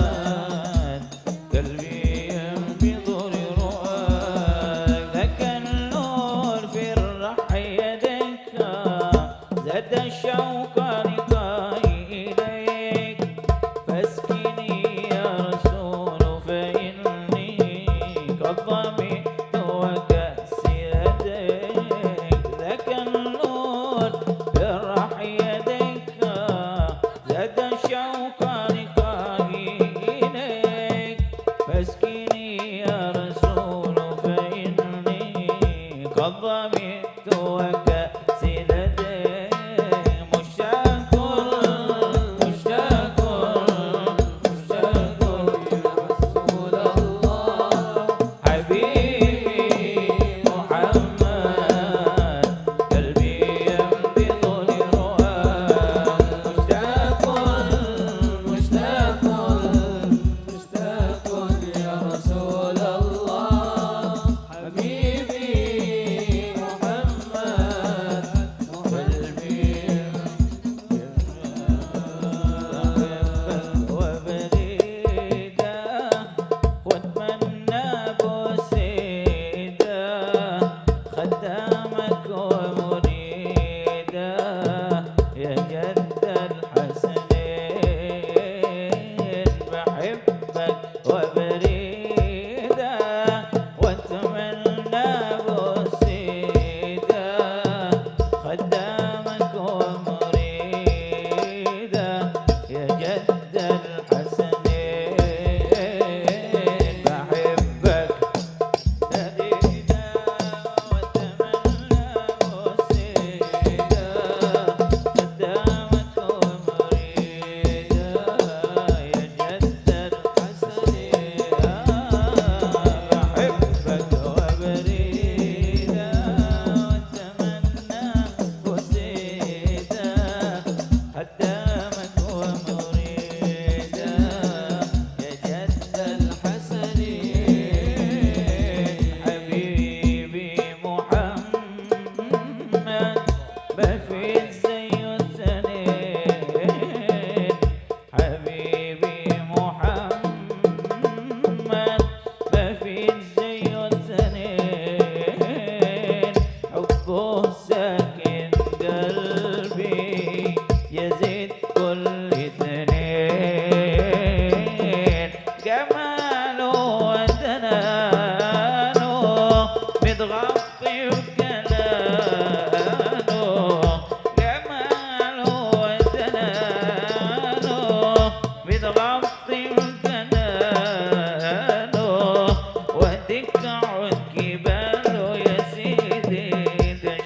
محمد قلبي ينبض لرؤاك ذاك النور في الرح يدك زاد الشوق لقائي إليك فاسكني يا رسول فإني قد ظمئت وكأسي لديك ذاك النور في الرح يدك زاد الشوق لقائي إليك فاسكني يا رسول فإني قد ظمئت وكأسي لديك مشتاق مشتاق مشتاق يا رسول الله حبيبي محمد قلبي ينبض لرؤاك مشتاق مشتاق مشتاق يا رسول الله حبيبي محمد قلبي وبريدا واتمنى بوسيدا خدامك ومريدا حبه ساكن قلبي يزيد كل اثنين جماله ودنانه متغطي بكنانه جماله ودنانه متغطي بكنانه ودك عود جباله يا سيدي ده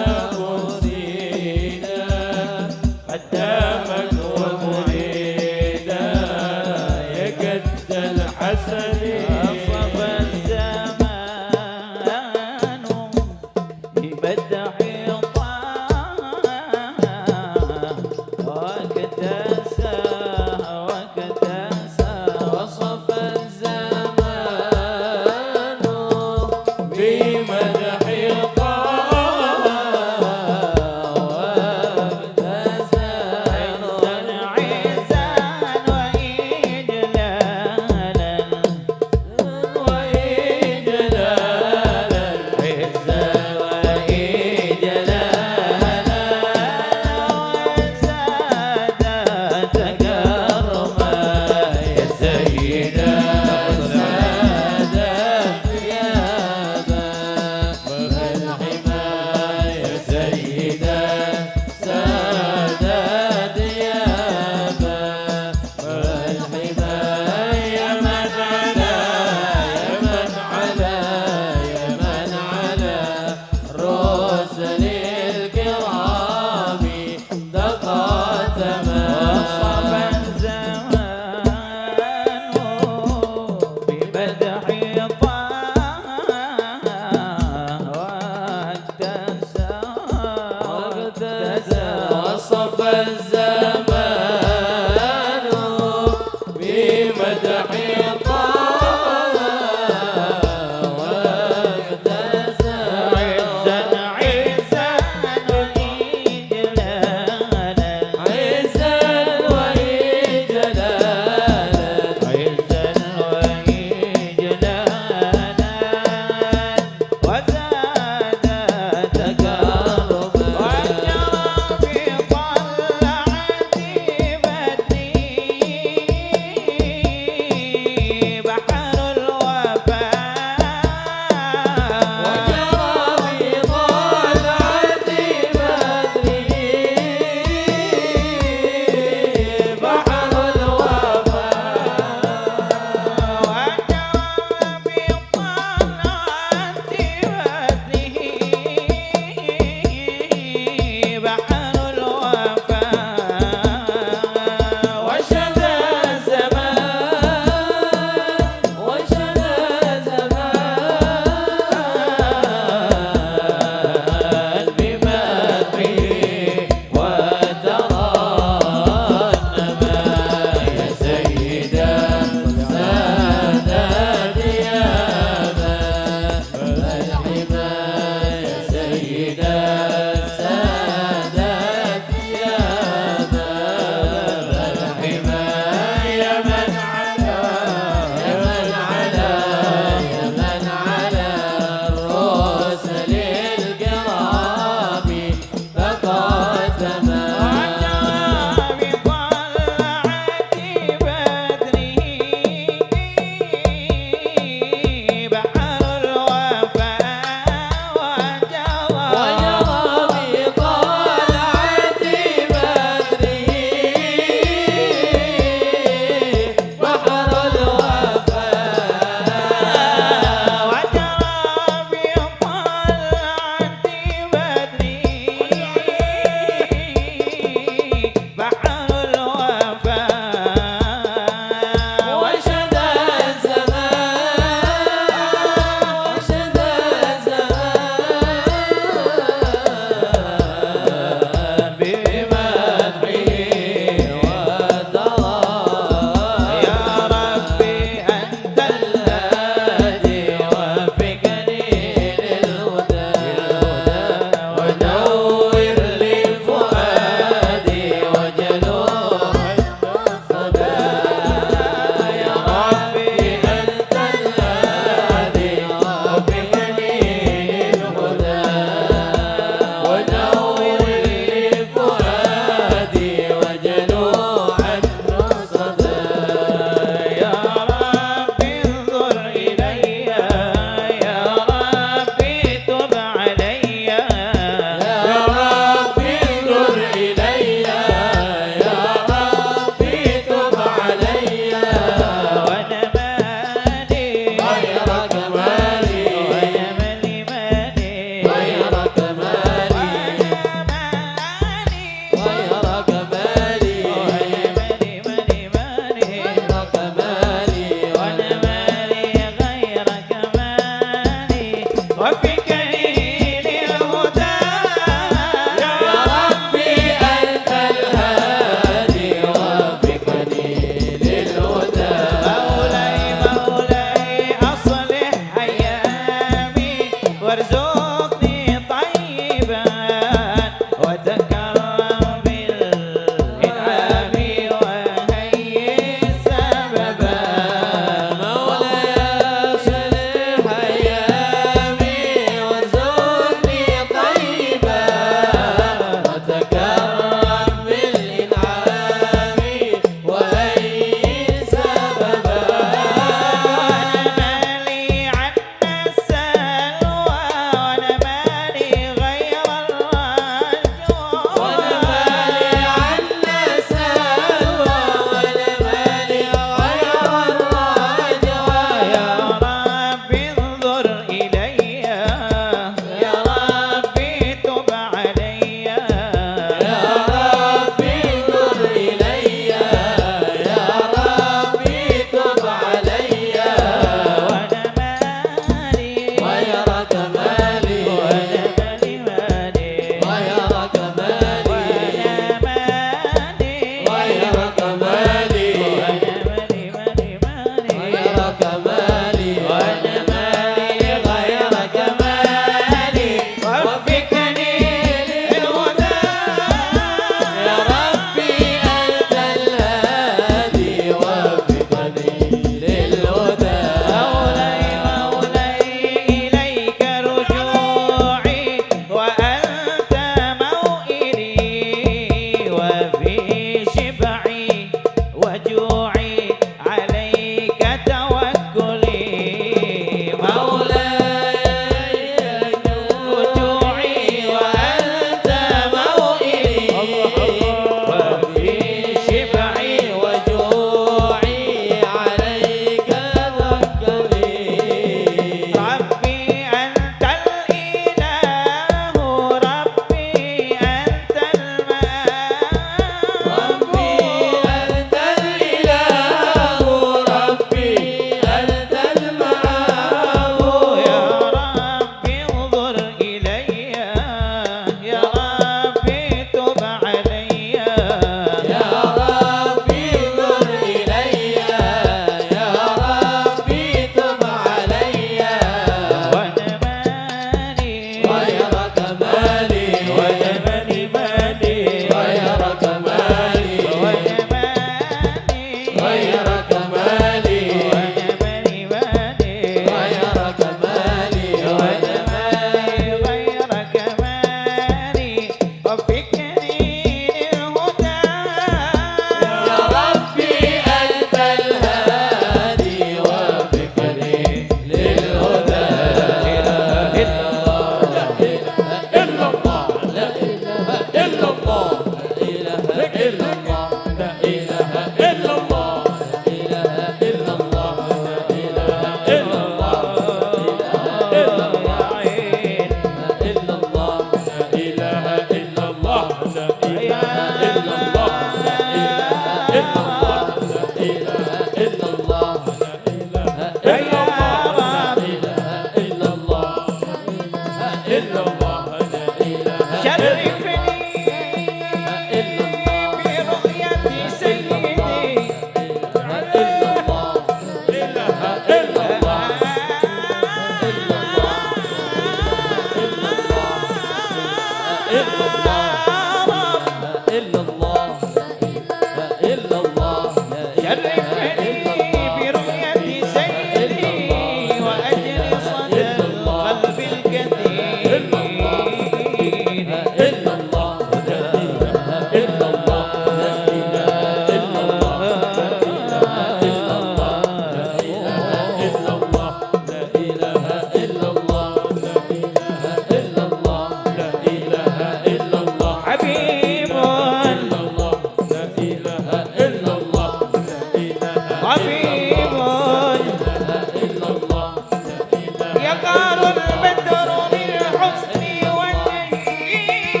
شقار البدر بالحسن والنيات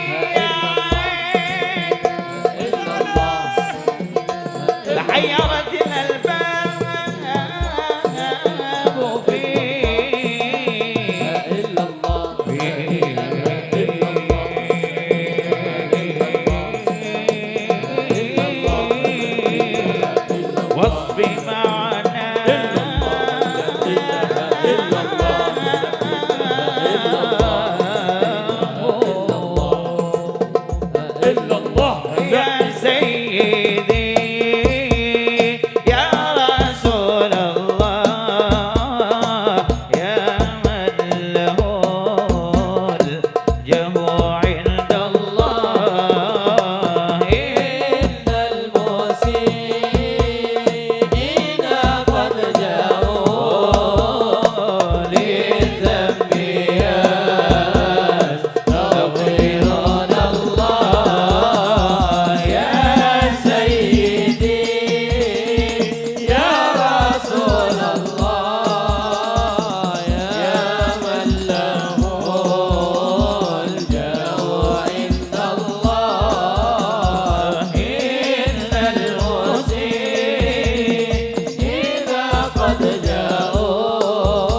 تحيرت الألباب واصبي معنا يا سيدي يا رسول الله يا من له الجه عند الله إن المسيئين قد جاءوا للذنب يستغفرون الله يا سيدي يا رسول الله يا من له الجاه عند الله إن المسيئين قد جاءوك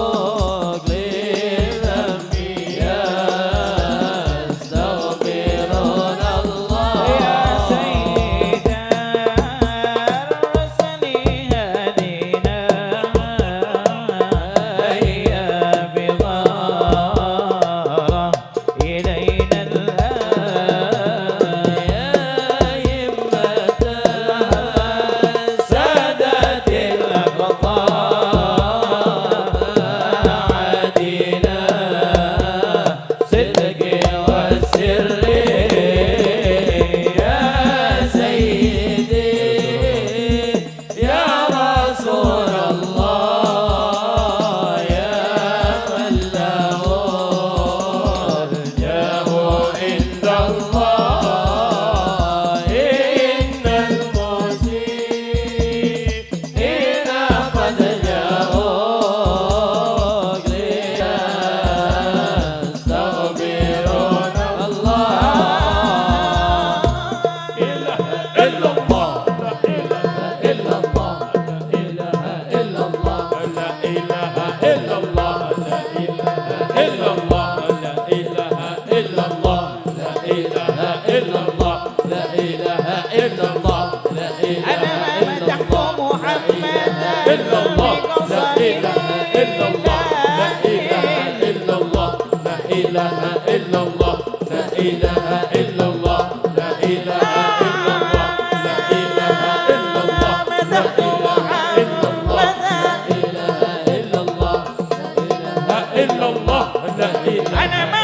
للذنب يستغفرون الله يا سيد الرسل هدينا هيا بغارة إلينا الآن يا يمة سادة الأقطار عادنا صدق والسر يا سيدي يا رسول الله يا من له الجاه عند الله إن المسيئين قد جاءوك ليستغفرون الله إلا الله لا إله إلا الله لا إله إلا الله لا إله إلا الله لا إله إلا الله لا إله إلا الله لا إله إلا الله لا إله إلا الله لا إله أنا ما مدحت محمدا إلا الله لا إله إلا الله لا إله إلا الله لا إله إلا الله لا إله إلا الله لا إله إلا الله لا إله إلا الله مدحت محمدا إلا الله لا إلا الله لا إله أنا ما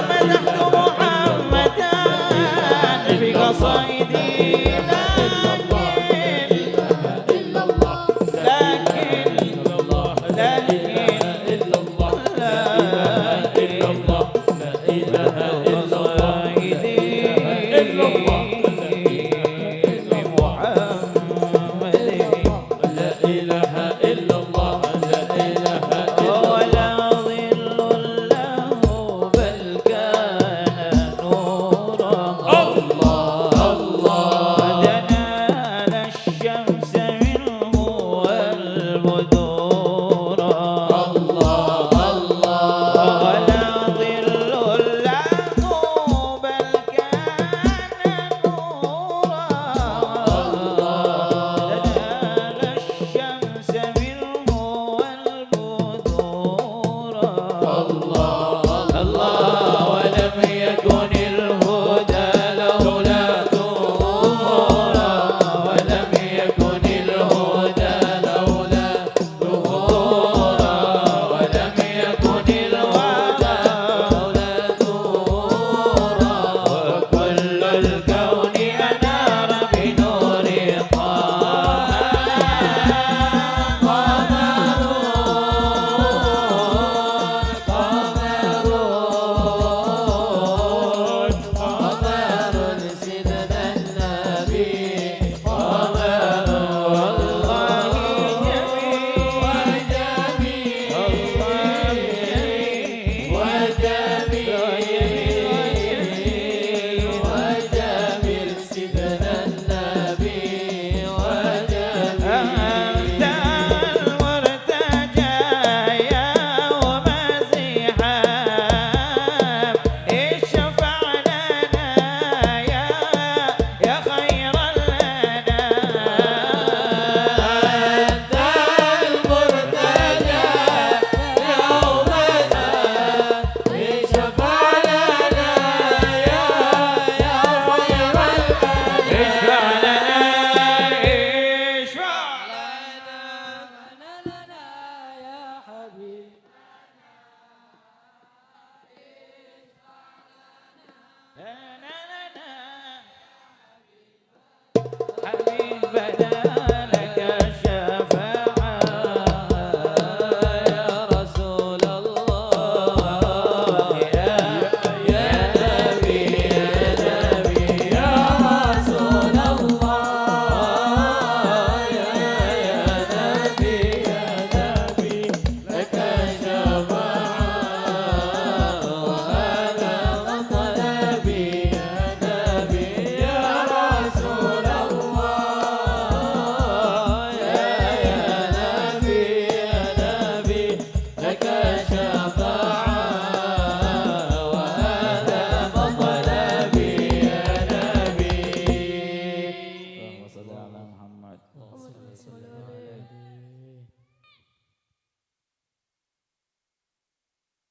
مدحت محمدا بقصائدي ولا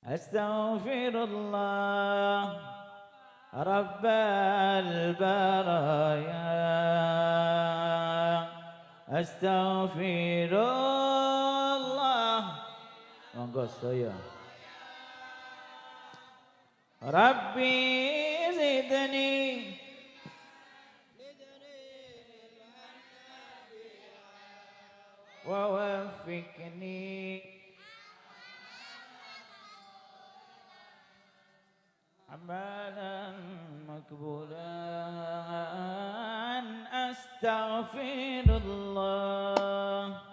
Astaghfirullah Rabbal baraya Astaghfirullah monggo saya Rabbi zidni wa wafiqni amalan makbulan astaghfirullah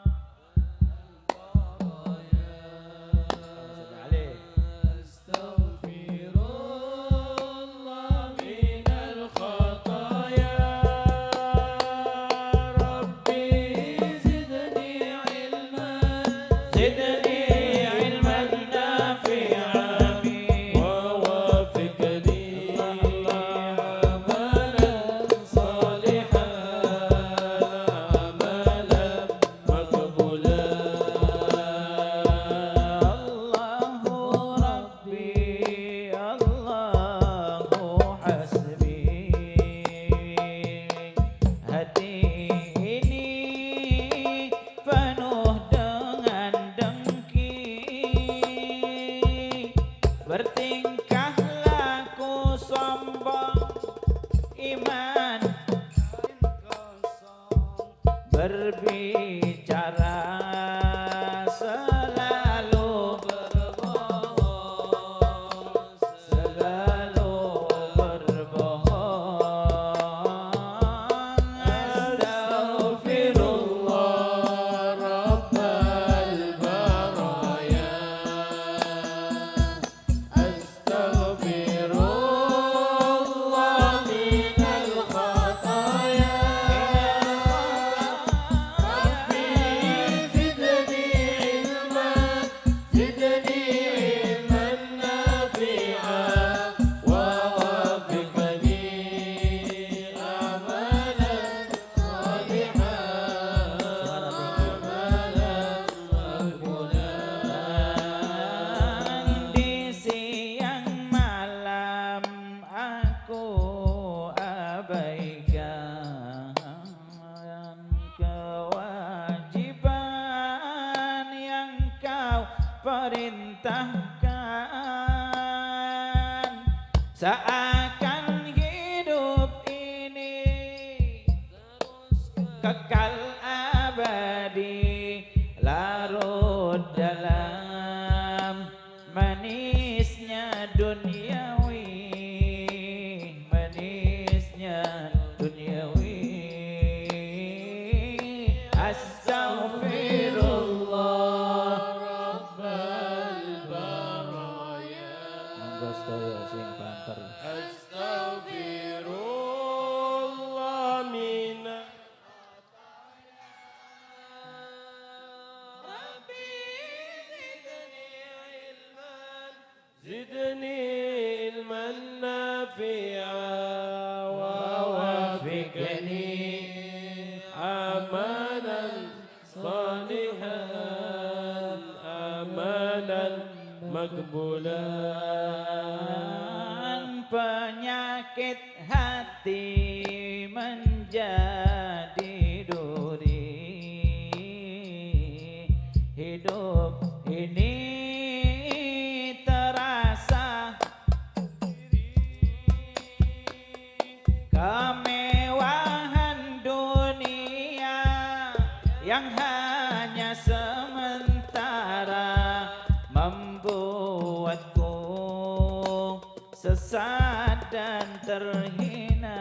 bertingkah laku sombong iman berbicara selalu berbohong astagfirullah rabbal baraya Astaghfirullah minal khataya Rabbi zidni ilman nafi'an wa wafiqni amalan salihan amalan makbulan di siang malam aku abaikan kewajiban yang kau perintahkan seakan hidup ini kekal abadi larut dalam manisnya duniawi astaghfirullah rabbal baraya monggo sedaya sing banter astaghfirullah minal زدني علما نافعا ووفقني عملا صالحا عملا مقبولا penyakit hati menjadi duri hidup ini terasa kemewahan dunia yang hanya sementara membuatku sesat dan terhina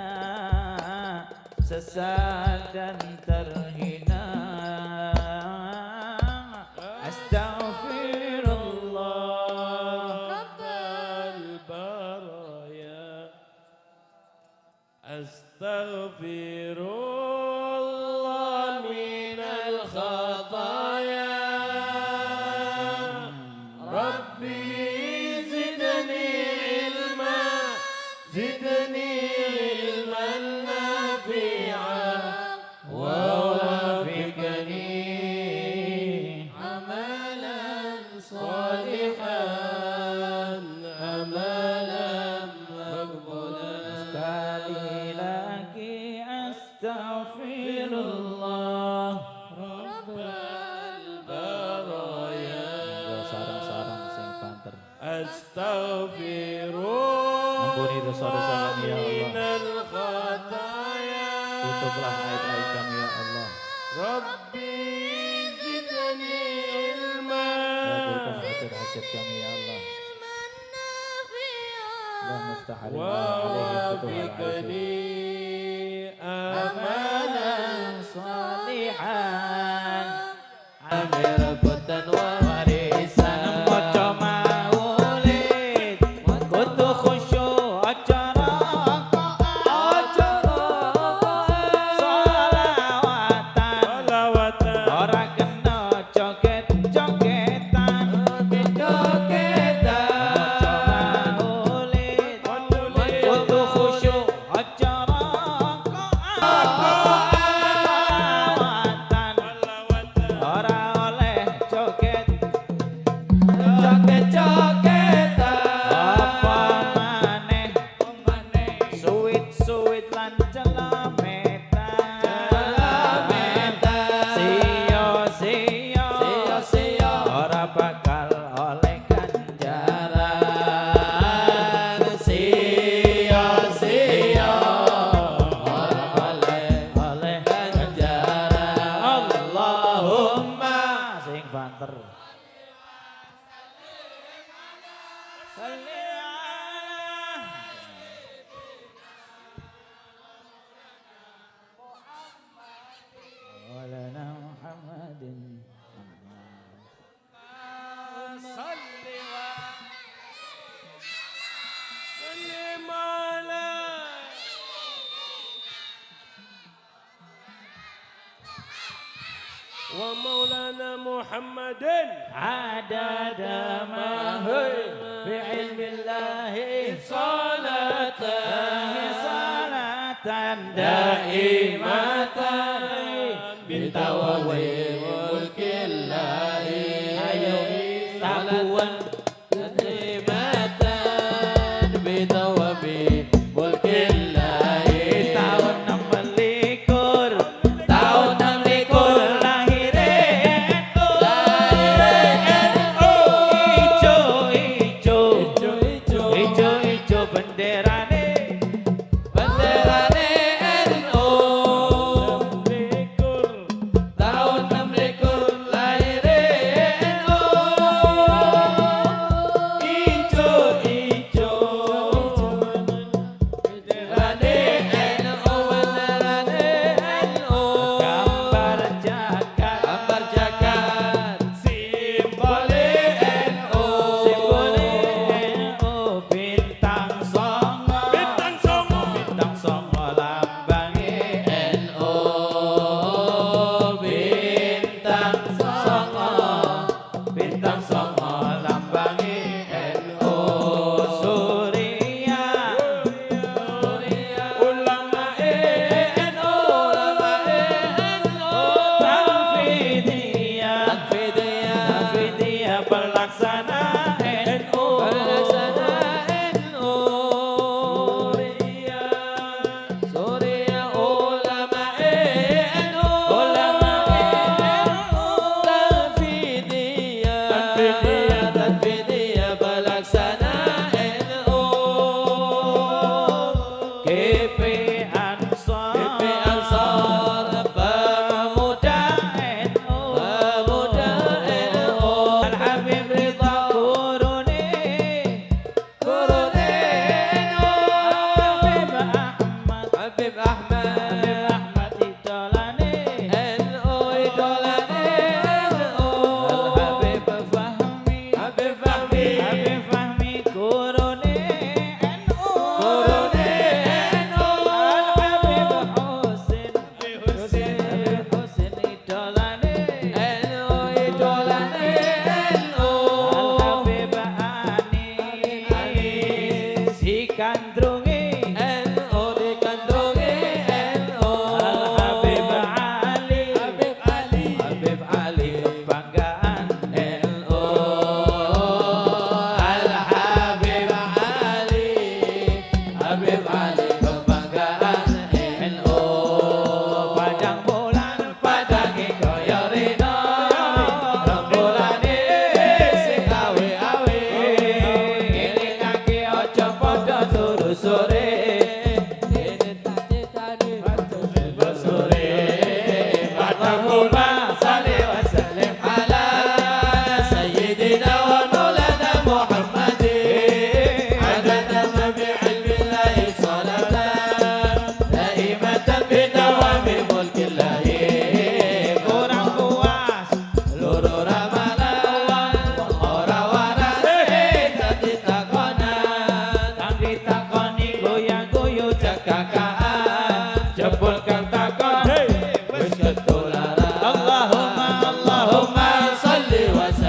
astagfirullah rabbal baraya astaghfirullah minal khataya rabbi zidni ilman nafi'an wa Ampuni dosa-dosa kami ya Allah. minal khataya. Tutuplah aib-aib kami ya Allah. Rabbi zidni ilma. Kabulkan hajat-hajat kami ya Allah. La muftahal Wafikni amalan salihan. Amir butan warisan Moco maulid kudu khusyuk acara solawatan ora kena joget-jogetan moco maulid kudu khusyuk acara solawatan ora oleh joget apa maneh suwit-suwit lan sia-sia ora bakal oleh ganjaran sia-sia ora oleh ganjaran Allahumma sing banter salli ala Muhammadin salli wa sallim ala wa maulana Muhammadin adada mahul bi ilmillahi salatan daimatan bitawali mulkillahi ayo tabuan Nikmatan bitawabi mulkillahi tahun 26 tahun 26 lahir ijo benderane benderane NU tahun 26 lahir NU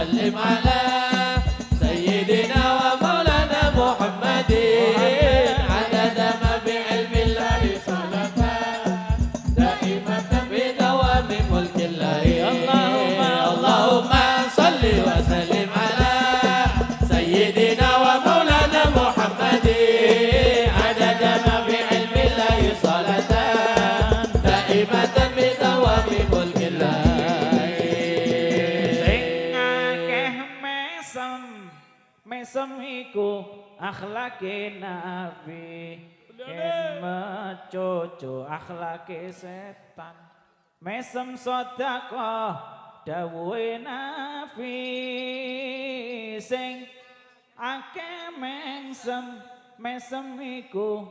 وسلم على سيدنا ومولانا محمد عدد ما بعلم الله صلاة دائمة بدوام ملك الله اللهم صل وسلم على سيدنا ومولانا محمد عدد ما بعلم الله صلاة دائمة بدوام ملك الله mesem iku akhlake nabi mecoco akhlake setan mesem sedekah dawuhe nabi sing akeh mesem iku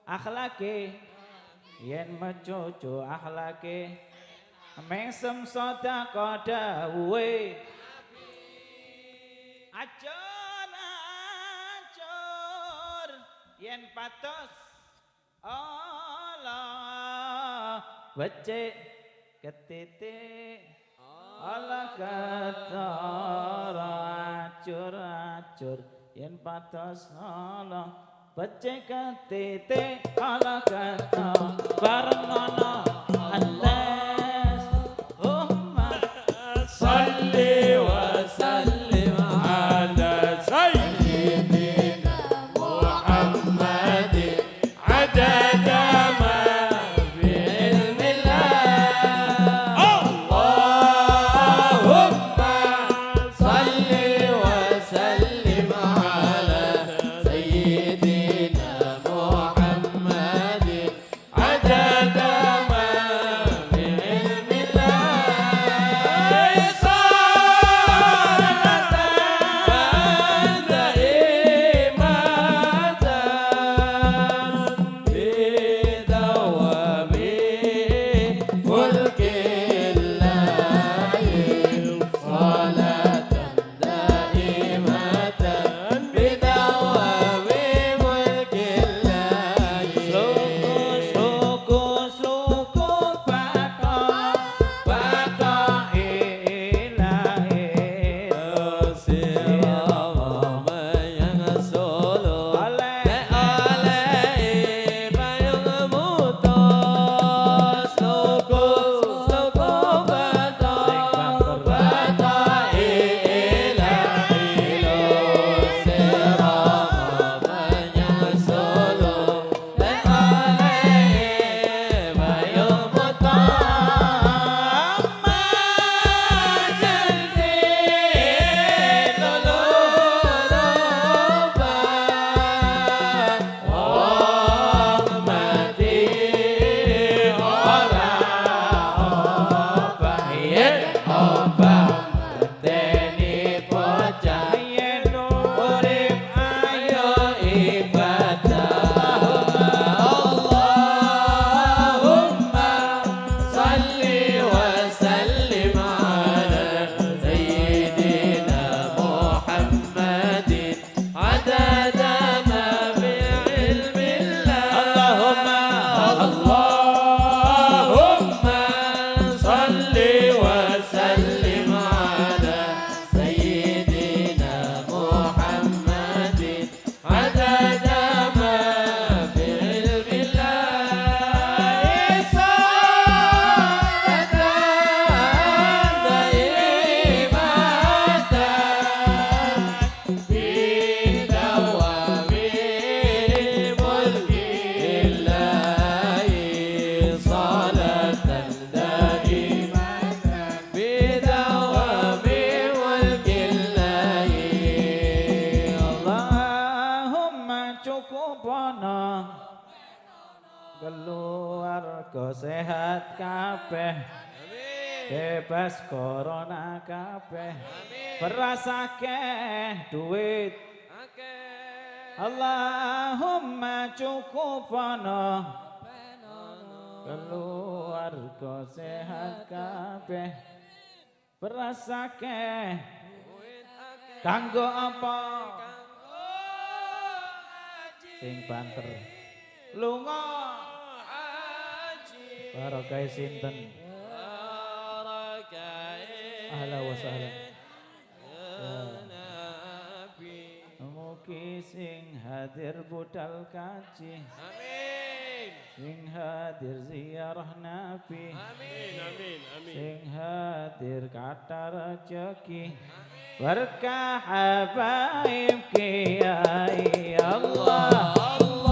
akhlake yen mecoco akhlake mesem sedekah dawuhe acur yen patos Allah becik ketitik Allah katara acur yen patos Allah becik ketitik Allah katara bareng ana atas ummah salli wa sallim ala sayyidina Muhammad عدد ما بعلم الله اللهم صل وسلم على سيدنا محمد عدد ما بعلم الله صلاة دائمة بدوام ملك الله صلاة دائمة بدوام ملك الله Suku bata ilahi sirama yang solo oleh bayang mutos suku bata ilahi sirama yang solo oleh bayang وسلم على سيدنا محمد عدد ما بعلم الله اللهم صل وسلم على سيدنا محمد عدد ما بعلم الله صلاة دائمة بدوام ملك الله صلاة دائمة بدوام ملك الله Allahumma cukupono keluarga sehat kabeh bebas corona kabeh beras akeh duit Allahumma cukupono keluarga sehat kabeh beras akeh kanggo apa sing banter lunga barokah sinten ahla wa sahla hadir budal kaji, Amin. sing hadir ziarah nabi, Amin. Amin. Amin. sing hadir kata rezeki, berkah habaib kiai Allah. Allah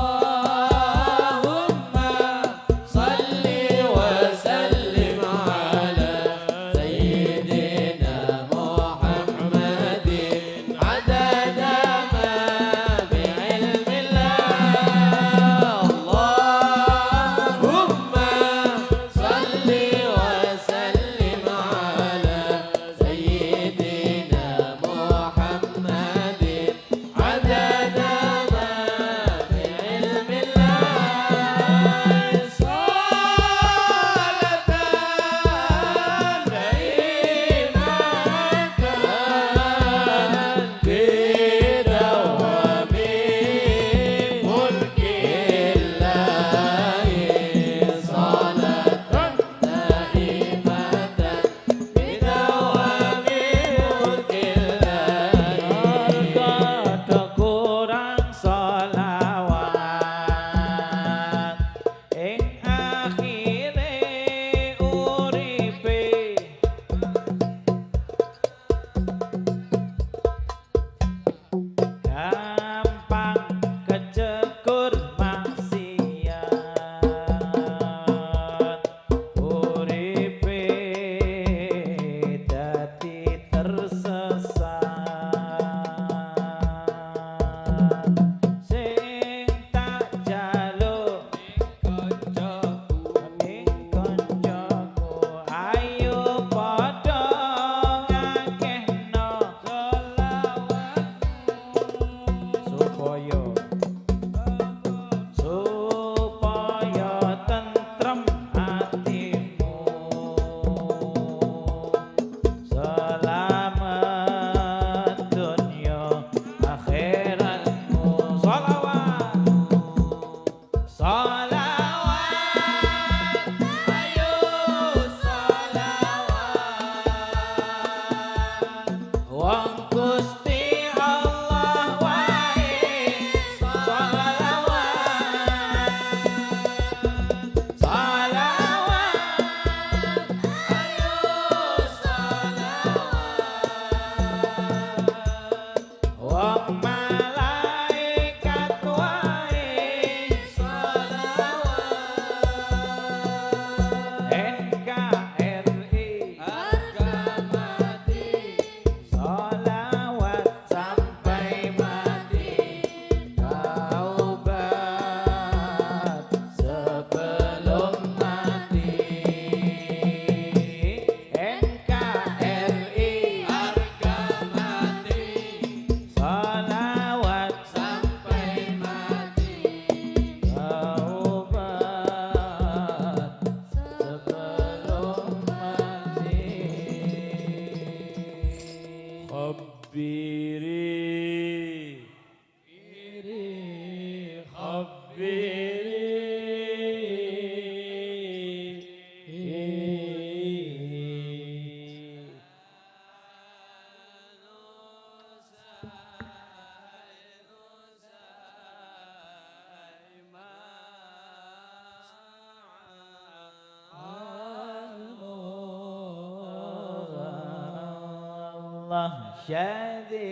syadi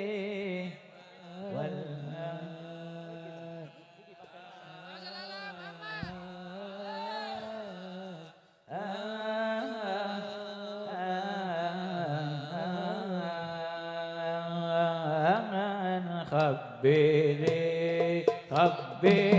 wal khabiri khabiri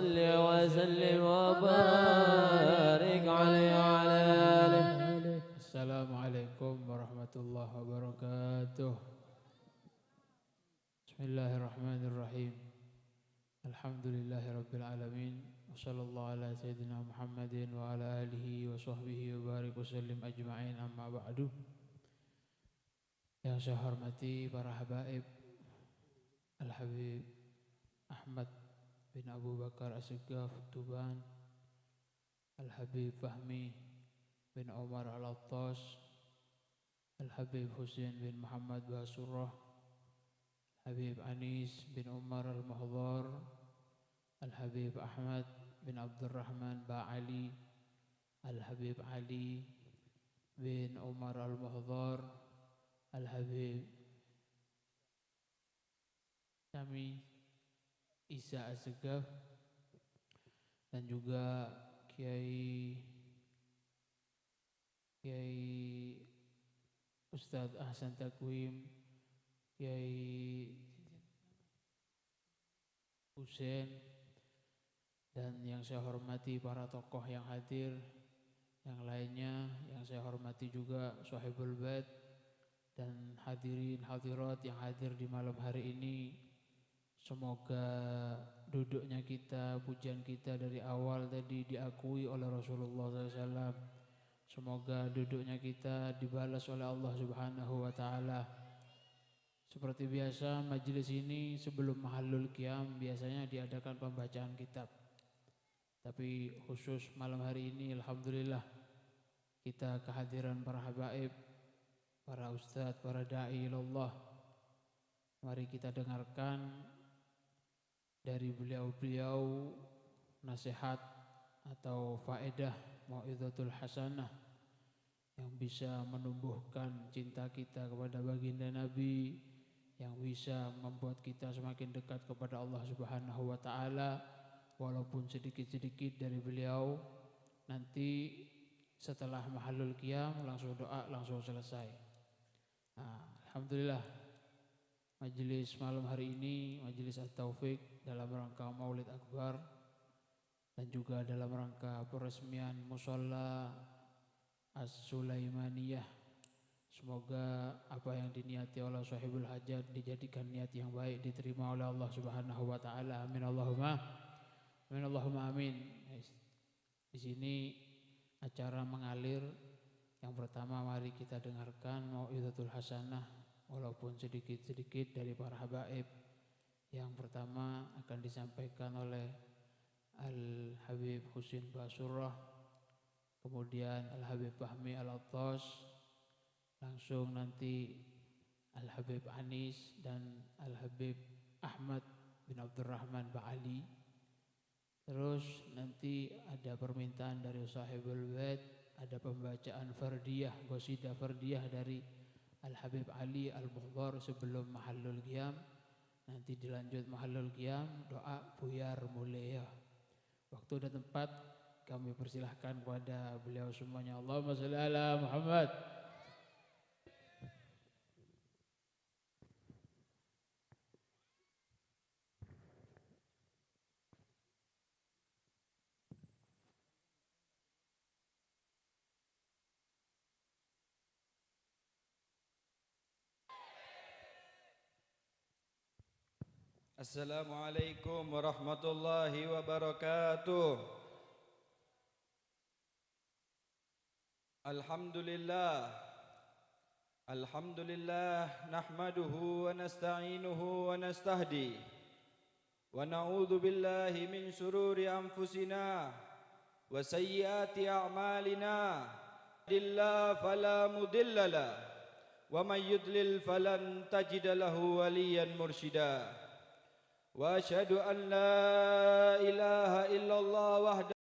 وصل وسلم وبارك عليه وعلى آله. Assalamualaikum warahmatullahi wabarakatuh. Bismillahirrahmanirrahim. Alhamdulillahirabbil alamin. Wassallallahu ala sayyidina Muhammadin wa ala alihi wa sahbihi wa barik wasallim ajma'in, amma ba'du. Yang saya hormati para habaib, Al-Habib Ahmad bin Abu Bakar As-Segaf Tuban, Al-Habib Fahmi bin Umar Al-Attas, Al-Habib Husain bin Muhammad Basurah, Al-Habib Anis bin Umar Al-Mahdhar, Al-Habib Ahmad bin Abdurrahman Ba'ali, Al-Habib Ali bin Umar Al-Mahdhar, Al-Habib Sami Isa As-Segaf, dan juga Kiai Ustadz Ahsan Takwim, Kiai Husain, dan yang saya hormati para tokoh yang hadir, yang lainnya yang saya hormati juga Shahibul Bait dan hadirin hadirat yang hadir di malam hari ini. Semoga duduknya kita, pujian kita dari awal tadi diakui oleh Rasulullah SAW. Semoga duduknya kita dibalas oleh Allah Subhanahu wa Ta'ala. Seperti biasa, majelis ini sebelum Mahallul Qiyam biasanya diadakan pembacaan kitab. Tapi khusus malam hari ini, alhamdulillah, kita kehadiran para habaib, para ustadz, para da'i ilallah. Mari kita dengarkan dari beliau-beliau nasihat atau faedah mau'izatul hasanah yang bisa menumbuhkan cinta kita kepada baginda Nabi, yang bisa membuat kita semakin dekat kepada Allah Subhanahu wa Ta'ala, walaupun sedikit-sedikit dari beliau. Nanti setelah Mahallul Qiyam langsung doa, langsung selesai. Alhamdulillah, majelis malam hari ini majelis At-Taufik dalam rangka Maulid Akbar dan juga dalam rangka peresmian Musholla As-Sulaimaniyah. Semoga apa yang diniati oleh Sahibul Hajat dijadikan niat yang baik, diterima oleh Allah Subhanahu wa Ta'ala. Amin Allahumma amin, Allahumma amin. Di sini acara mengalir. Yang pertama, mari kita dengarkan mau'izatul hasanah walaupun sedikit-sedikit dari para habaib. Yang pertama akan disampaikan oleh Al-Habib Husain Basurah, kemudian Al-Habib Fahmi Al-Attas, langsung nanti Al-Habib Anis dan Al-Habib Ahmad bin Abdurrahman Ba'ali. Terus nanti ada permintaan dari Sahibul Bait, ada pembacaan fardiyah, qasidah fardiyah dari Al-Habib Ali Al-Mahdhar sebelum Mahallul Qiyam. Nanti dilanjut Mahallul Qiyam, doa buyar mulia. Waktu dan tempat kami persilahkan kepada beliau semuanya. Allahumma sholli ala Muhammad. Assalamualaikum warahmatullahi wabarakatuh. Alhamdulillah nahmaduhu wa nasta'inuhu wa nastahdi wa na'udzu billahi min shururi anfusina wa sayyiati a'malina. Dillah fala mudilla wa may yudlil falan tajida lahu waliyan mursyida. Wa asyhadu an la ilaha illallah wahdahu